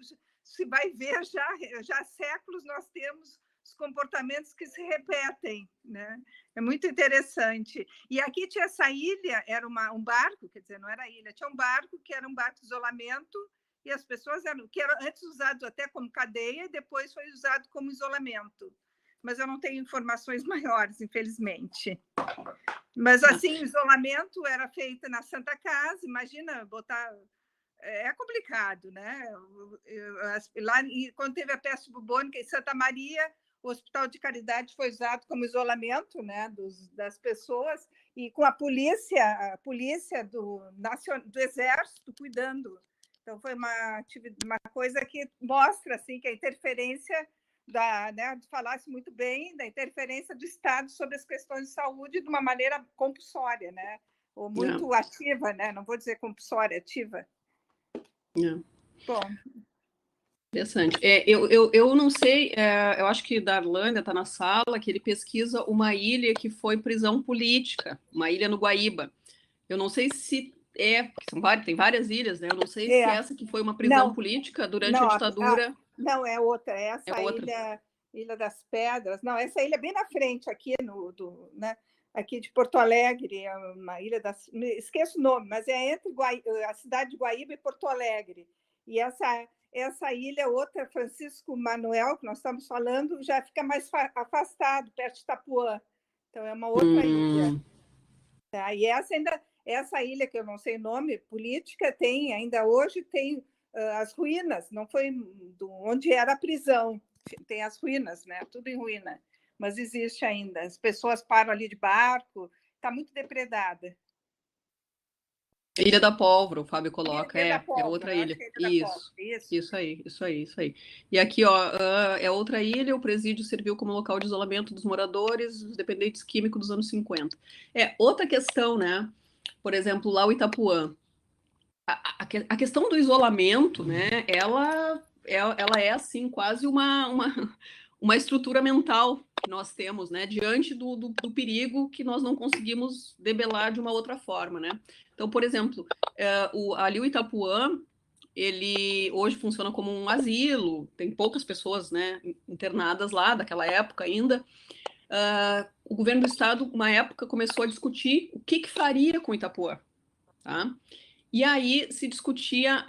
se vai ver já há séculos nós temos os comportamentos que se repetem, né? É muito interessante. E aqui tinha essa ilha, era um barco, quer dizer, não era ilha, tinha um barco que era um barco de isolamento, e as pessoas que eram antes usado até como cadeia e depois foi usado como isolamento. Mas eu não tenho informações maiores, infelizmente. Mas, assim, o isolamento era feito na Santa Casa, imagina botar... É complicado, né? Lá, quando teve a peste bubônica em Santa Maria, o Hospital de Caridade foi usado como isolamento, né, das pessoas, e com a polícia do Exército cuidando. Então, foi uma coisa que mostra assim, que a interferência né, falasse muito bem da interferência do Estado sobre as questões de saúde de uma maneira compulsória, né? Ou muito ativa, né? Não vou dizer compulsória, ativa. Bom. Interessante. Eu não sei, eu acho que Darlândia está na sala, que ele pesquisa uma ilha que foi prisão política, uma ilha no Guaíba. Eu não sei se tem várias ilhas, né? Eu não sei se essa que foi uma prisão política durante a ditadura. Não, é outra. Essa Ilha das Pedras. Não, essa ilha é bem na frente, aqui né? Aqui de Porto Alegre, é uma ilha das... Esqueço o nome, mas é entre a cidade de Guaíba e Porto Alegre. E essa ilha, outra, Francisco Manuel, que nós estamos falando, já fica mais afastado, perto de Itapuã. Então, é uma outra ilha. Tá? E essa ilha, que eu não sei o nome, política, ainda hoje tem as ruínas, não foi onde era a prisão, tem as ruínas, né? Tudo em ruína, mas existe ainda. As pessoas param ali de barco, está muito depredada. Ilha da Pólvora, o Fábio coloca, é outra ilha. Isso aí. E aqui, é outra ilha, o presídio serviu como local de isolamento dos moradores, dos dependentes químicos dos anos 50. Outra questão, né? Por exemplo, lá o Itapuã. A questão do isolamento, né? Ela é, assim, quase uma estrutura mental que nós temos, né? Diante do perigo que nós não conseguimos debelar de uma outra forma, né? Então, por exemplo, ali o Itapuã, ele hoje funciona como um asilo, tem poucas pessoas, né, internadas lá, daquela época ainda. O governo do estado, uma época, começou a discutir o que faria com o Itapuã, tá? E aí se discutia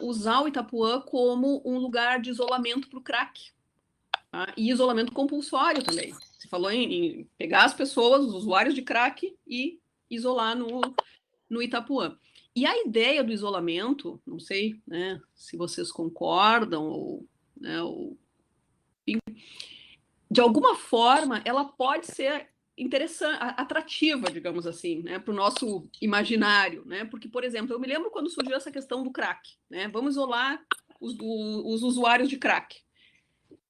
usar o Itapuã como um lugar de isolamento para o crack, tá? E isolamento compulsório também. Se falou em pegar as pessoas, os usuários de crack, e isolar no Itapuã. E a ideia do isolamento, não sei, né, se vocês concordam, de alguma forma, ela pode ser interessante, atrativa, digamos assim, né, para o nosso imaginário, né? Porque, por exemplo, eu me lembro quando surgiu essa questão do crack, né? Vamos isolar os usuários de crack.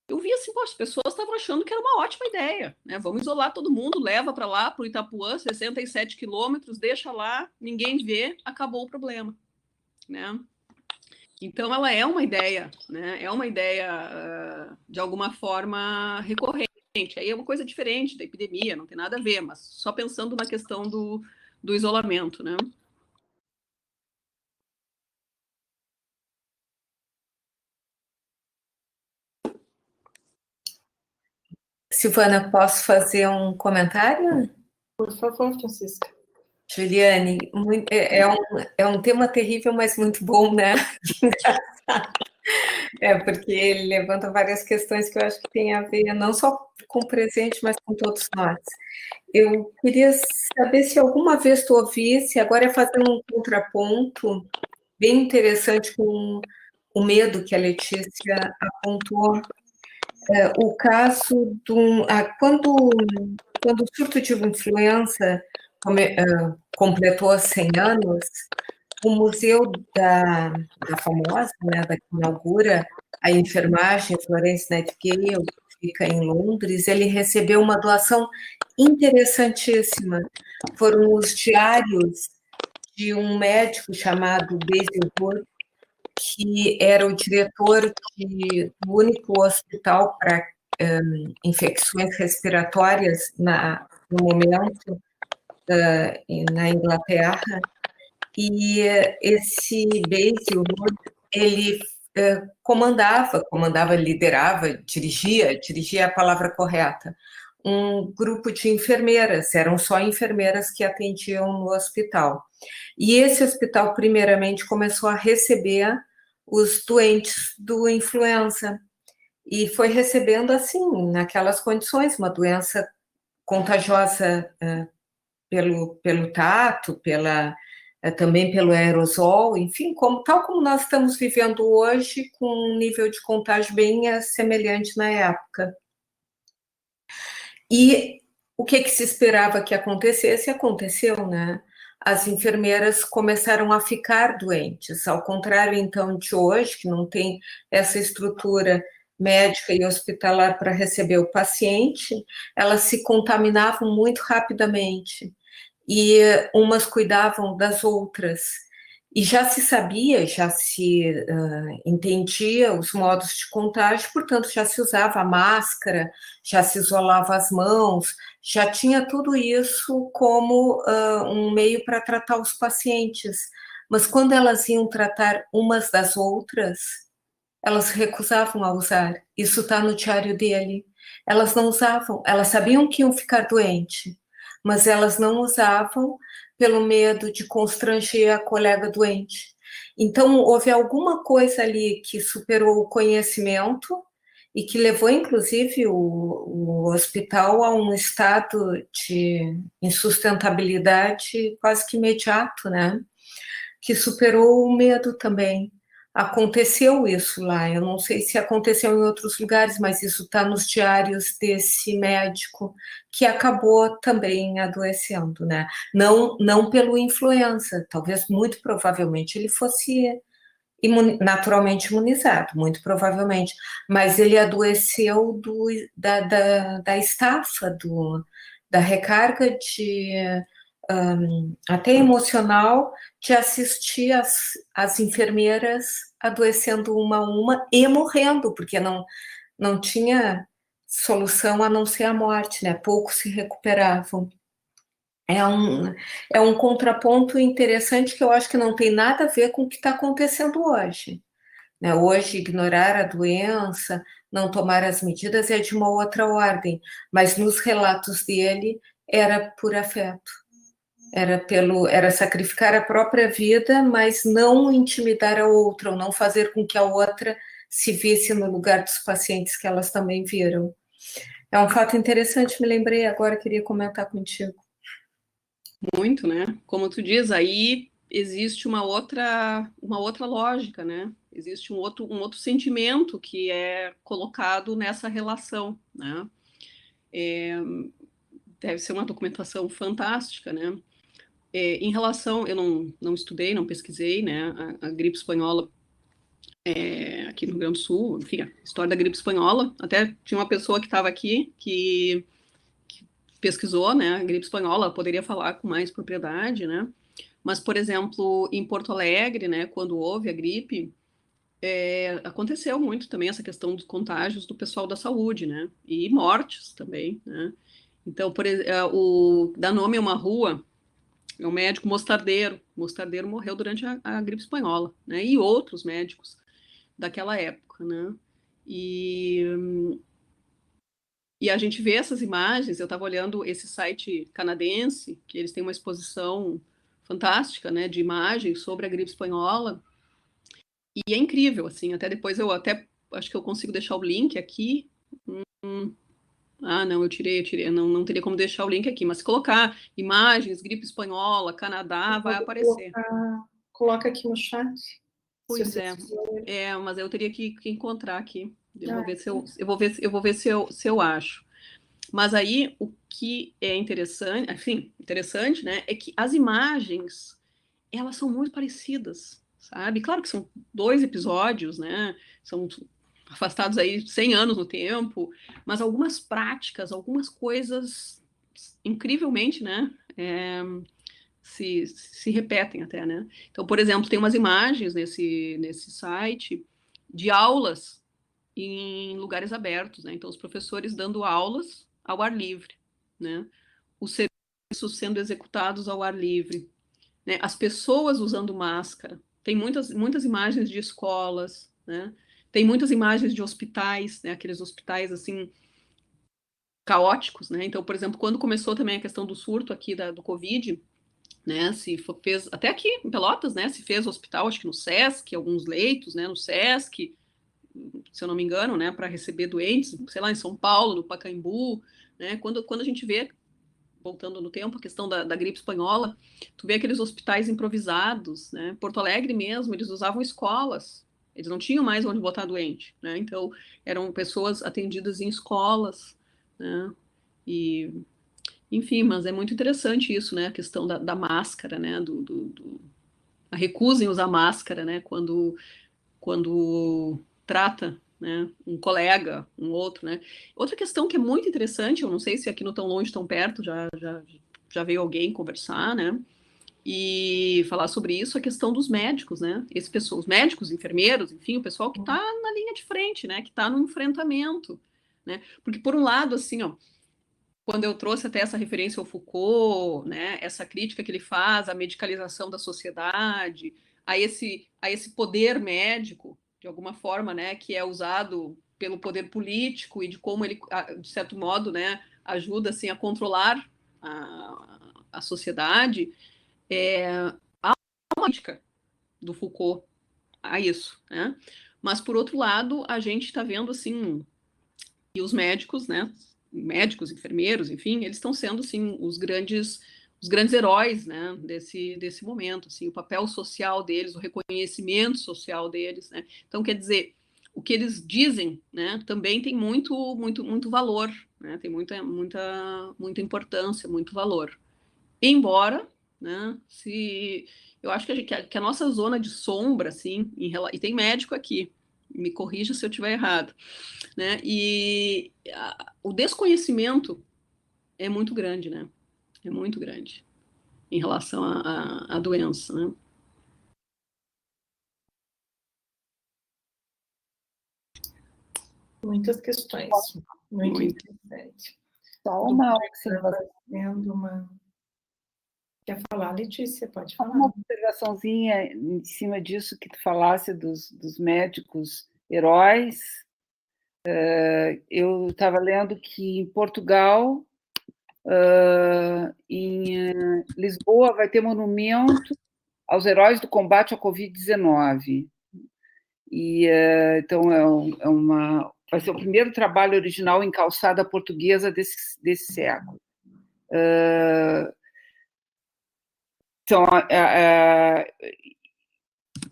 eu vi assim, as pessoas estavam achando que era uma ótima ideia, né? Vamos isolar todo mundo, leva para lá, para o Itapuã, 67 quilômetros, deixa lá, ninguém vê, acabou o problema, né? Então, ela é uma ideia, né? É uma ideia, de alguma forma, recorrente. Aí é uma coisa diferente da epidemia, não tem nada a ver, mas só pensando na questão do isolamento, né? Silvana, posso fazer um comentário? Por favor, Francisca. Juliane, é um tema terrível, mas muito bom, né? Porque ele levanta várias questões que eu acho que tem a ver não só com o presente, mas com todos nós. Eu queria saber se alguma vez tu ouvisse, agora é fazer um contraponto bem interessante com o medo que a Letícia apontou. O caso quando o surto de influenza completou 100 anos, o museu da famosa, né, da que inaugura a enfermagem, Florence Nightingale, que fica em Londres, ele recebeu uma doação interessantíssima. Foram os diários de um médico chamado Basil Wood, que era o diretor do único hospital para infecções respiratórias no momento na Inglaterra. E esse Basil Wood, ele comandava, liderava, dirigia a palavra correta, um grupo de enfermeiras, eram só enfermeiras que atendiam no hospital. E esse hospital, primeiramente, começou a receber os doentes do influenza, e foi recebendo, assim, naquelas condições, uma doença contagiosa pelo tato, também pelo aerosol, enfim, tal como nós estamos vivendo hoje, com um nível de contágio bem semelhante na época. E o que se esperava que acontecesse, aconteceu, né? As enfermeiras começaram a ficar doentes, ao contrário, então, de hoje, que não tem essa estrutura médica e hospitalar para receber o paciente, elas se contaminavam muito rapidamente, e umas cuidavam das outras. E já se sabia, já se entendia os modos de contágio, portanto, já se usava a máscara, já se isolava as mãos, já tinha tudo isso como um meio para tratar os pacientes. Mas quando elas iam tratar umas das outras, elas recusavam a usar. Isso está no diário dele. Elas não usavam, elas sabiam que iam ficar doentes, mas elas não usavam pelo medo de constranger a colega doente. Então, houve alguma coisa ali que superou o conhecimento e que levou, inclusive, o hospital a um estado de insustentabilidade quase que imediato, né? Que superou o medo também. Aconteceu isso lá, eu não sei se aconteceu em outros lugares, mas isso está nos diários desse médico que acabou também adoecendo, né? Não pelo influenza, talvez muito provavelmente ele fosse naturalmente imunizado, muito provavelmente, mas ele adoeceu da estafa, da recarga até emocional, de assistir as enfermeiras adoecendo uma a uma e morrendo, porque não tinha solução a não ser a morte, né? Poucos se recuperavam. É um contraponto interessante que eu acho que não tem nada a ver com o que está acontecendo hoje. Né? Hoje, ignorar a doença, não tomar as medidas é de uma outra ordem, mas nos relatos dele era por afeto. Era sacrificar a própria vida, mas não intimidar a outra, ou não fazer com que a outra se visse no lugar dos pacientes que elas também viram. É um fato interessante, me lembrei agora, queria comentar contigo. Muito, né? Como tu diz, aí existe uma outra lógica, né? Existe um outro sentimento que é colocado nessa relação, né? Deve ser uma documentação fantástica, né? Em relação, eu não estudei, não pesquisei, né? A gripe espanhola aqui no Rio Grande do Sul, enfim, a história da gripe espanhola. Até tinha uma pessoa que estava aqui que pesquisou, né, a gripe espanhola, poderia falar com mais propriedade, né? Mas, por exemplo, em Porto Alegre, né, quando houve a gripe, aconteceu muito também essa questão dos contágios do pessoal da saúde, né? E mortes também, né? Então, dá nome a uma rua, é o médico Mostardeiro. Mostardeiro morreu durante a gripe espanhola, né? E outros médicos daquela época, né? E a gente vê essas imagens. Eu estava olhando esse site canadense, que eles têm uma exposição fantástica, né, de imagens sobre a gripe espanhola, e é incrível, assim. Até depois eu acho que eu consigo deixar o link aqui. Não, eu tirei, não teria como deixar o link aqui, mas se colocar imagens, gripe espanhola, Canadá, vai aparecer. Coloca aqui no chat. Pois mas eu teria que encontrar aqui. Eu vou ver se eu acho. Mas aí o que é interessante, enfim, interessante, né, é que as imagens, elas são muito parecidas, sabe? Claro que são 2 episódios, né? São afastados aí 100 anos no tempo, mas algumas práticas, algumas coisas, incrivelmente, né? Se repetem até, né? Então, por exemplo, tem umas imagens nesse site de aulas em lugares abertos, né? Então, os professores dando aulas ao ar livre, né? Os serviços sendo executados ao ar livre, né? As pessoas usando máscara. Tem muitas imagens de escolas, né? Tem muitas imagens de hospitais, né? Aqueles hospitais assim caóticos, né? Então, por exemplo, quando começou também a questão do surto aqui do Covid, né? Fez até aqui em Pelotas, né? Se fez hospital, acho que no SESC, alguns leitos, né? No SESC, se eu não me engano, né? Para receber doentes, sei lá, em São Paulo, no Pacaembu, né? Quando a gente vê, voltando no tempo, a questão da gripe espanhola, tu vê aqueles hospitais improvisados, né? Porto Alegre mesmo, eles usavam escolas, eles não tinham mais onde botar doente, né? Então, eram pessoas atendidas em escolas, né? Enfim, mas é muito interessante isso, né? A questão da máscara, né? A recusa em usar máscara, né? Quando trata, né, um colega, um outro, né? Outra questão que é muito interessante, eu não sei se aqui no Tão Longe, Tão Perto já veio alguém conversar, né? E falar sobre isso, a questão dos médicos, né? Os médicos, enfermeiros, enfim, o pessoal que está na linha de frente, né? Que está no enfrentamento, né? Porque por um lado, assim, ó, quando eu trouxe até essa referência ao Foucault, né? Essa crítica que ele faz à medicalização da sociedade, a esse poder médico, de alguma forma, né, que é usado pelo poder político e de como ele, de certo modo, né, ajuda assim, a controlar a sociedade, há uma crítica do Foucault a isso, né? Mas, por outro lado, a gente está vendo, assim, e os médicos, né, médicos, enfermeiros, enfim, eles estão sendo, assim, os grandes heróis, né, desse momento, assim, o papel social deles, o reconhecimento social deles, né? Então, quer dizer, o que eles dizem, né, também tem muito valor, né? Tem muita importância, muito valor. Embora, né, eu acho que a nossa zona de sombra, assim, e tem médico aqui, me corrija se eu estiver errado, né? E o desconhecimento é muito grande, né? É muito grande em relação à doença, né? Muitas questões. Muito interessante. Só uma observação. Quer falar, Letícia? Pode falar. Uma observaçãozinha em cima disso que tu falasse dos médicos heróis. Eu estava lendo que em Portugal, em Lisboa, vai ter monumento aos heróis do combate à Covid-19. E então vai ser o primeiro trabalho original em calçada portuguesa desse século. Então,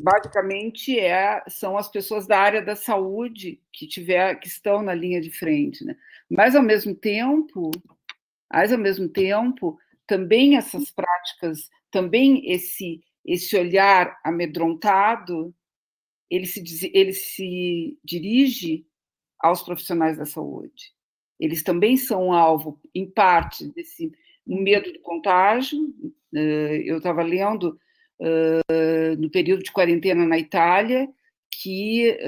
basicamente são as pessoas da área da saúde que estão na linha de frente, né? Mas ao mesmo tempo, também essas práticas, também esse olhar amedrontado, ele se dirige aos profissionais da saúde. Eles também são alvo, em parte, desse medo do contágio. Eu estava lendo, no período de quarentena na Itália, que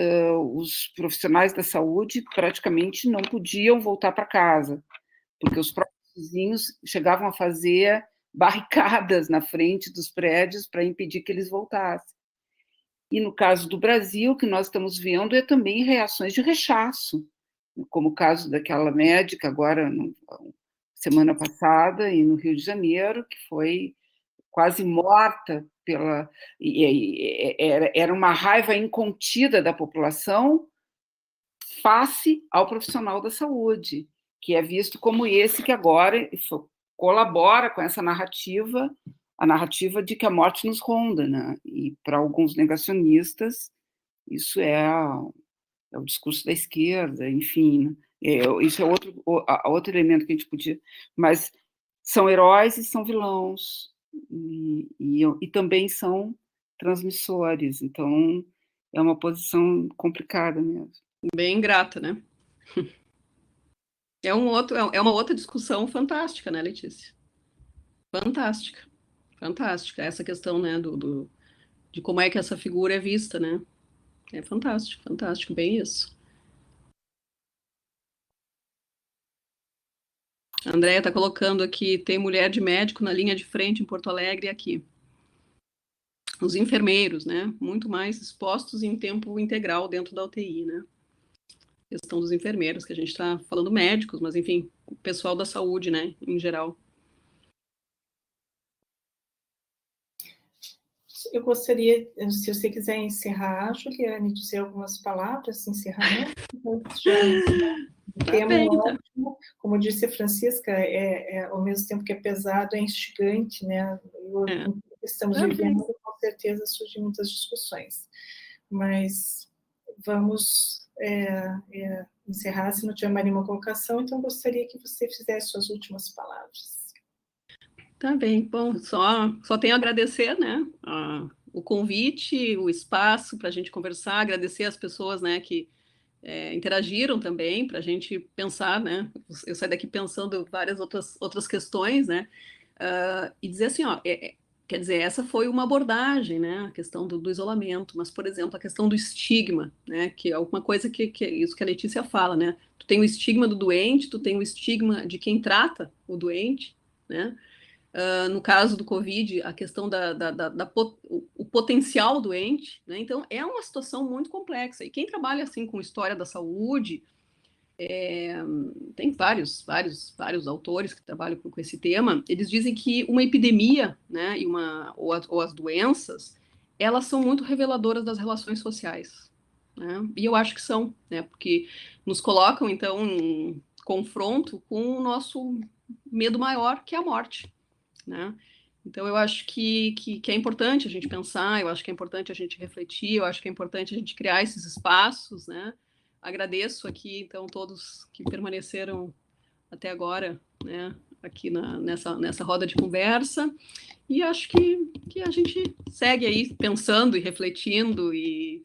os profissionais da saúde praticamente não podiam voltar para casa, porque os próprios vizinhos chegavam a fazer barricadas na frente dos prédios para impedir que eles voltassem. E no caso do Brasil, o que nós estamos vendo é também reações de rechaço, como o caso daquela médica agora, semana passada, e no Rio de Janeiro, que foi quase morta era uma raiva incontida da população face ao profissional da saúde, que é visto como esse que agora colabora com essa narrativa, a narrativa de que a morte nos ronda, né? E para alguns negacionistas, isso é o discurso da esquerda, enfim, isso é outro elemento que a gente podia... Mas são heróis e são vilões, e também são transmissores, então é uma posição complicada mesmo. Bem ingrata, né? É uma outra discussão fantástica, né, Letícia? Fantástica, fantástica. Essa questão, né, de como é que essa figura é vista, né? É fantástico, fantástico, bem isso. A Andréia está colocando aqui, tem mulher de médico na linha de frente em Porto Alegre aqui. Os enfermeiros, né? Muito mais expostos em tempo integral dentro da UTI, né? A questão dos enfermeiros, que a gente está falando médicos, mas enfim, o pessoal da saúde, né? Em geral. Eu gostaria, se você quiser encerrar, Juliane, dizer algumas palavras de encerramento. O tema é ótimo, como disse a Francisca, ao mesmo tempo que é pesado, é instigante, né? Estamos vivendo, com certeza surgem muitas discussões, mas vamos encerrar, se não tiver mais nenhuma colocação, então gostaria que você fizesse suas últimas palavras. Tá bem, bom, só tenho a agradecer, né, o convite, o espaço para a gente conversar, agradecer as pessoas, né, que interagiram também, para a gente pensar, né, eu saí daqui pensando várias outras questões, né, e dizer assim, quer dizer, essa foi uma abordagem, né, a questão do isolamento, mas, por exemplo, a questão do estigma, né, que é alguma coisa que isso que a Letícia fala, né, tu tem o estigma do doente, tu tem o estigma de quem trata o doente, né. No caso do Covid, a questão o potencial doente, né? Então, é uma situação muito complexa. E quem trabalha assim com história da saúde, tem vários autores que trabalham com esse tema, eles dizem que uma epidemia, né, ou as doenças, elas são muito reveladoras das relações sociais, né? E eu acho que são, né? Porque nos colocam, então, em confronto com o nosso medo maior, que é a morte. Né? Então, eu acho que é importante a gente pensar, eu acho que é importante a gente refletir, eu acho que é importante a gente criar esses espaços, né? Agradeço aqui, então, todos que permaneceram até agora, né? Aqui nessa roda de conversa, e acho que a gente segue aí pensando e refletindo e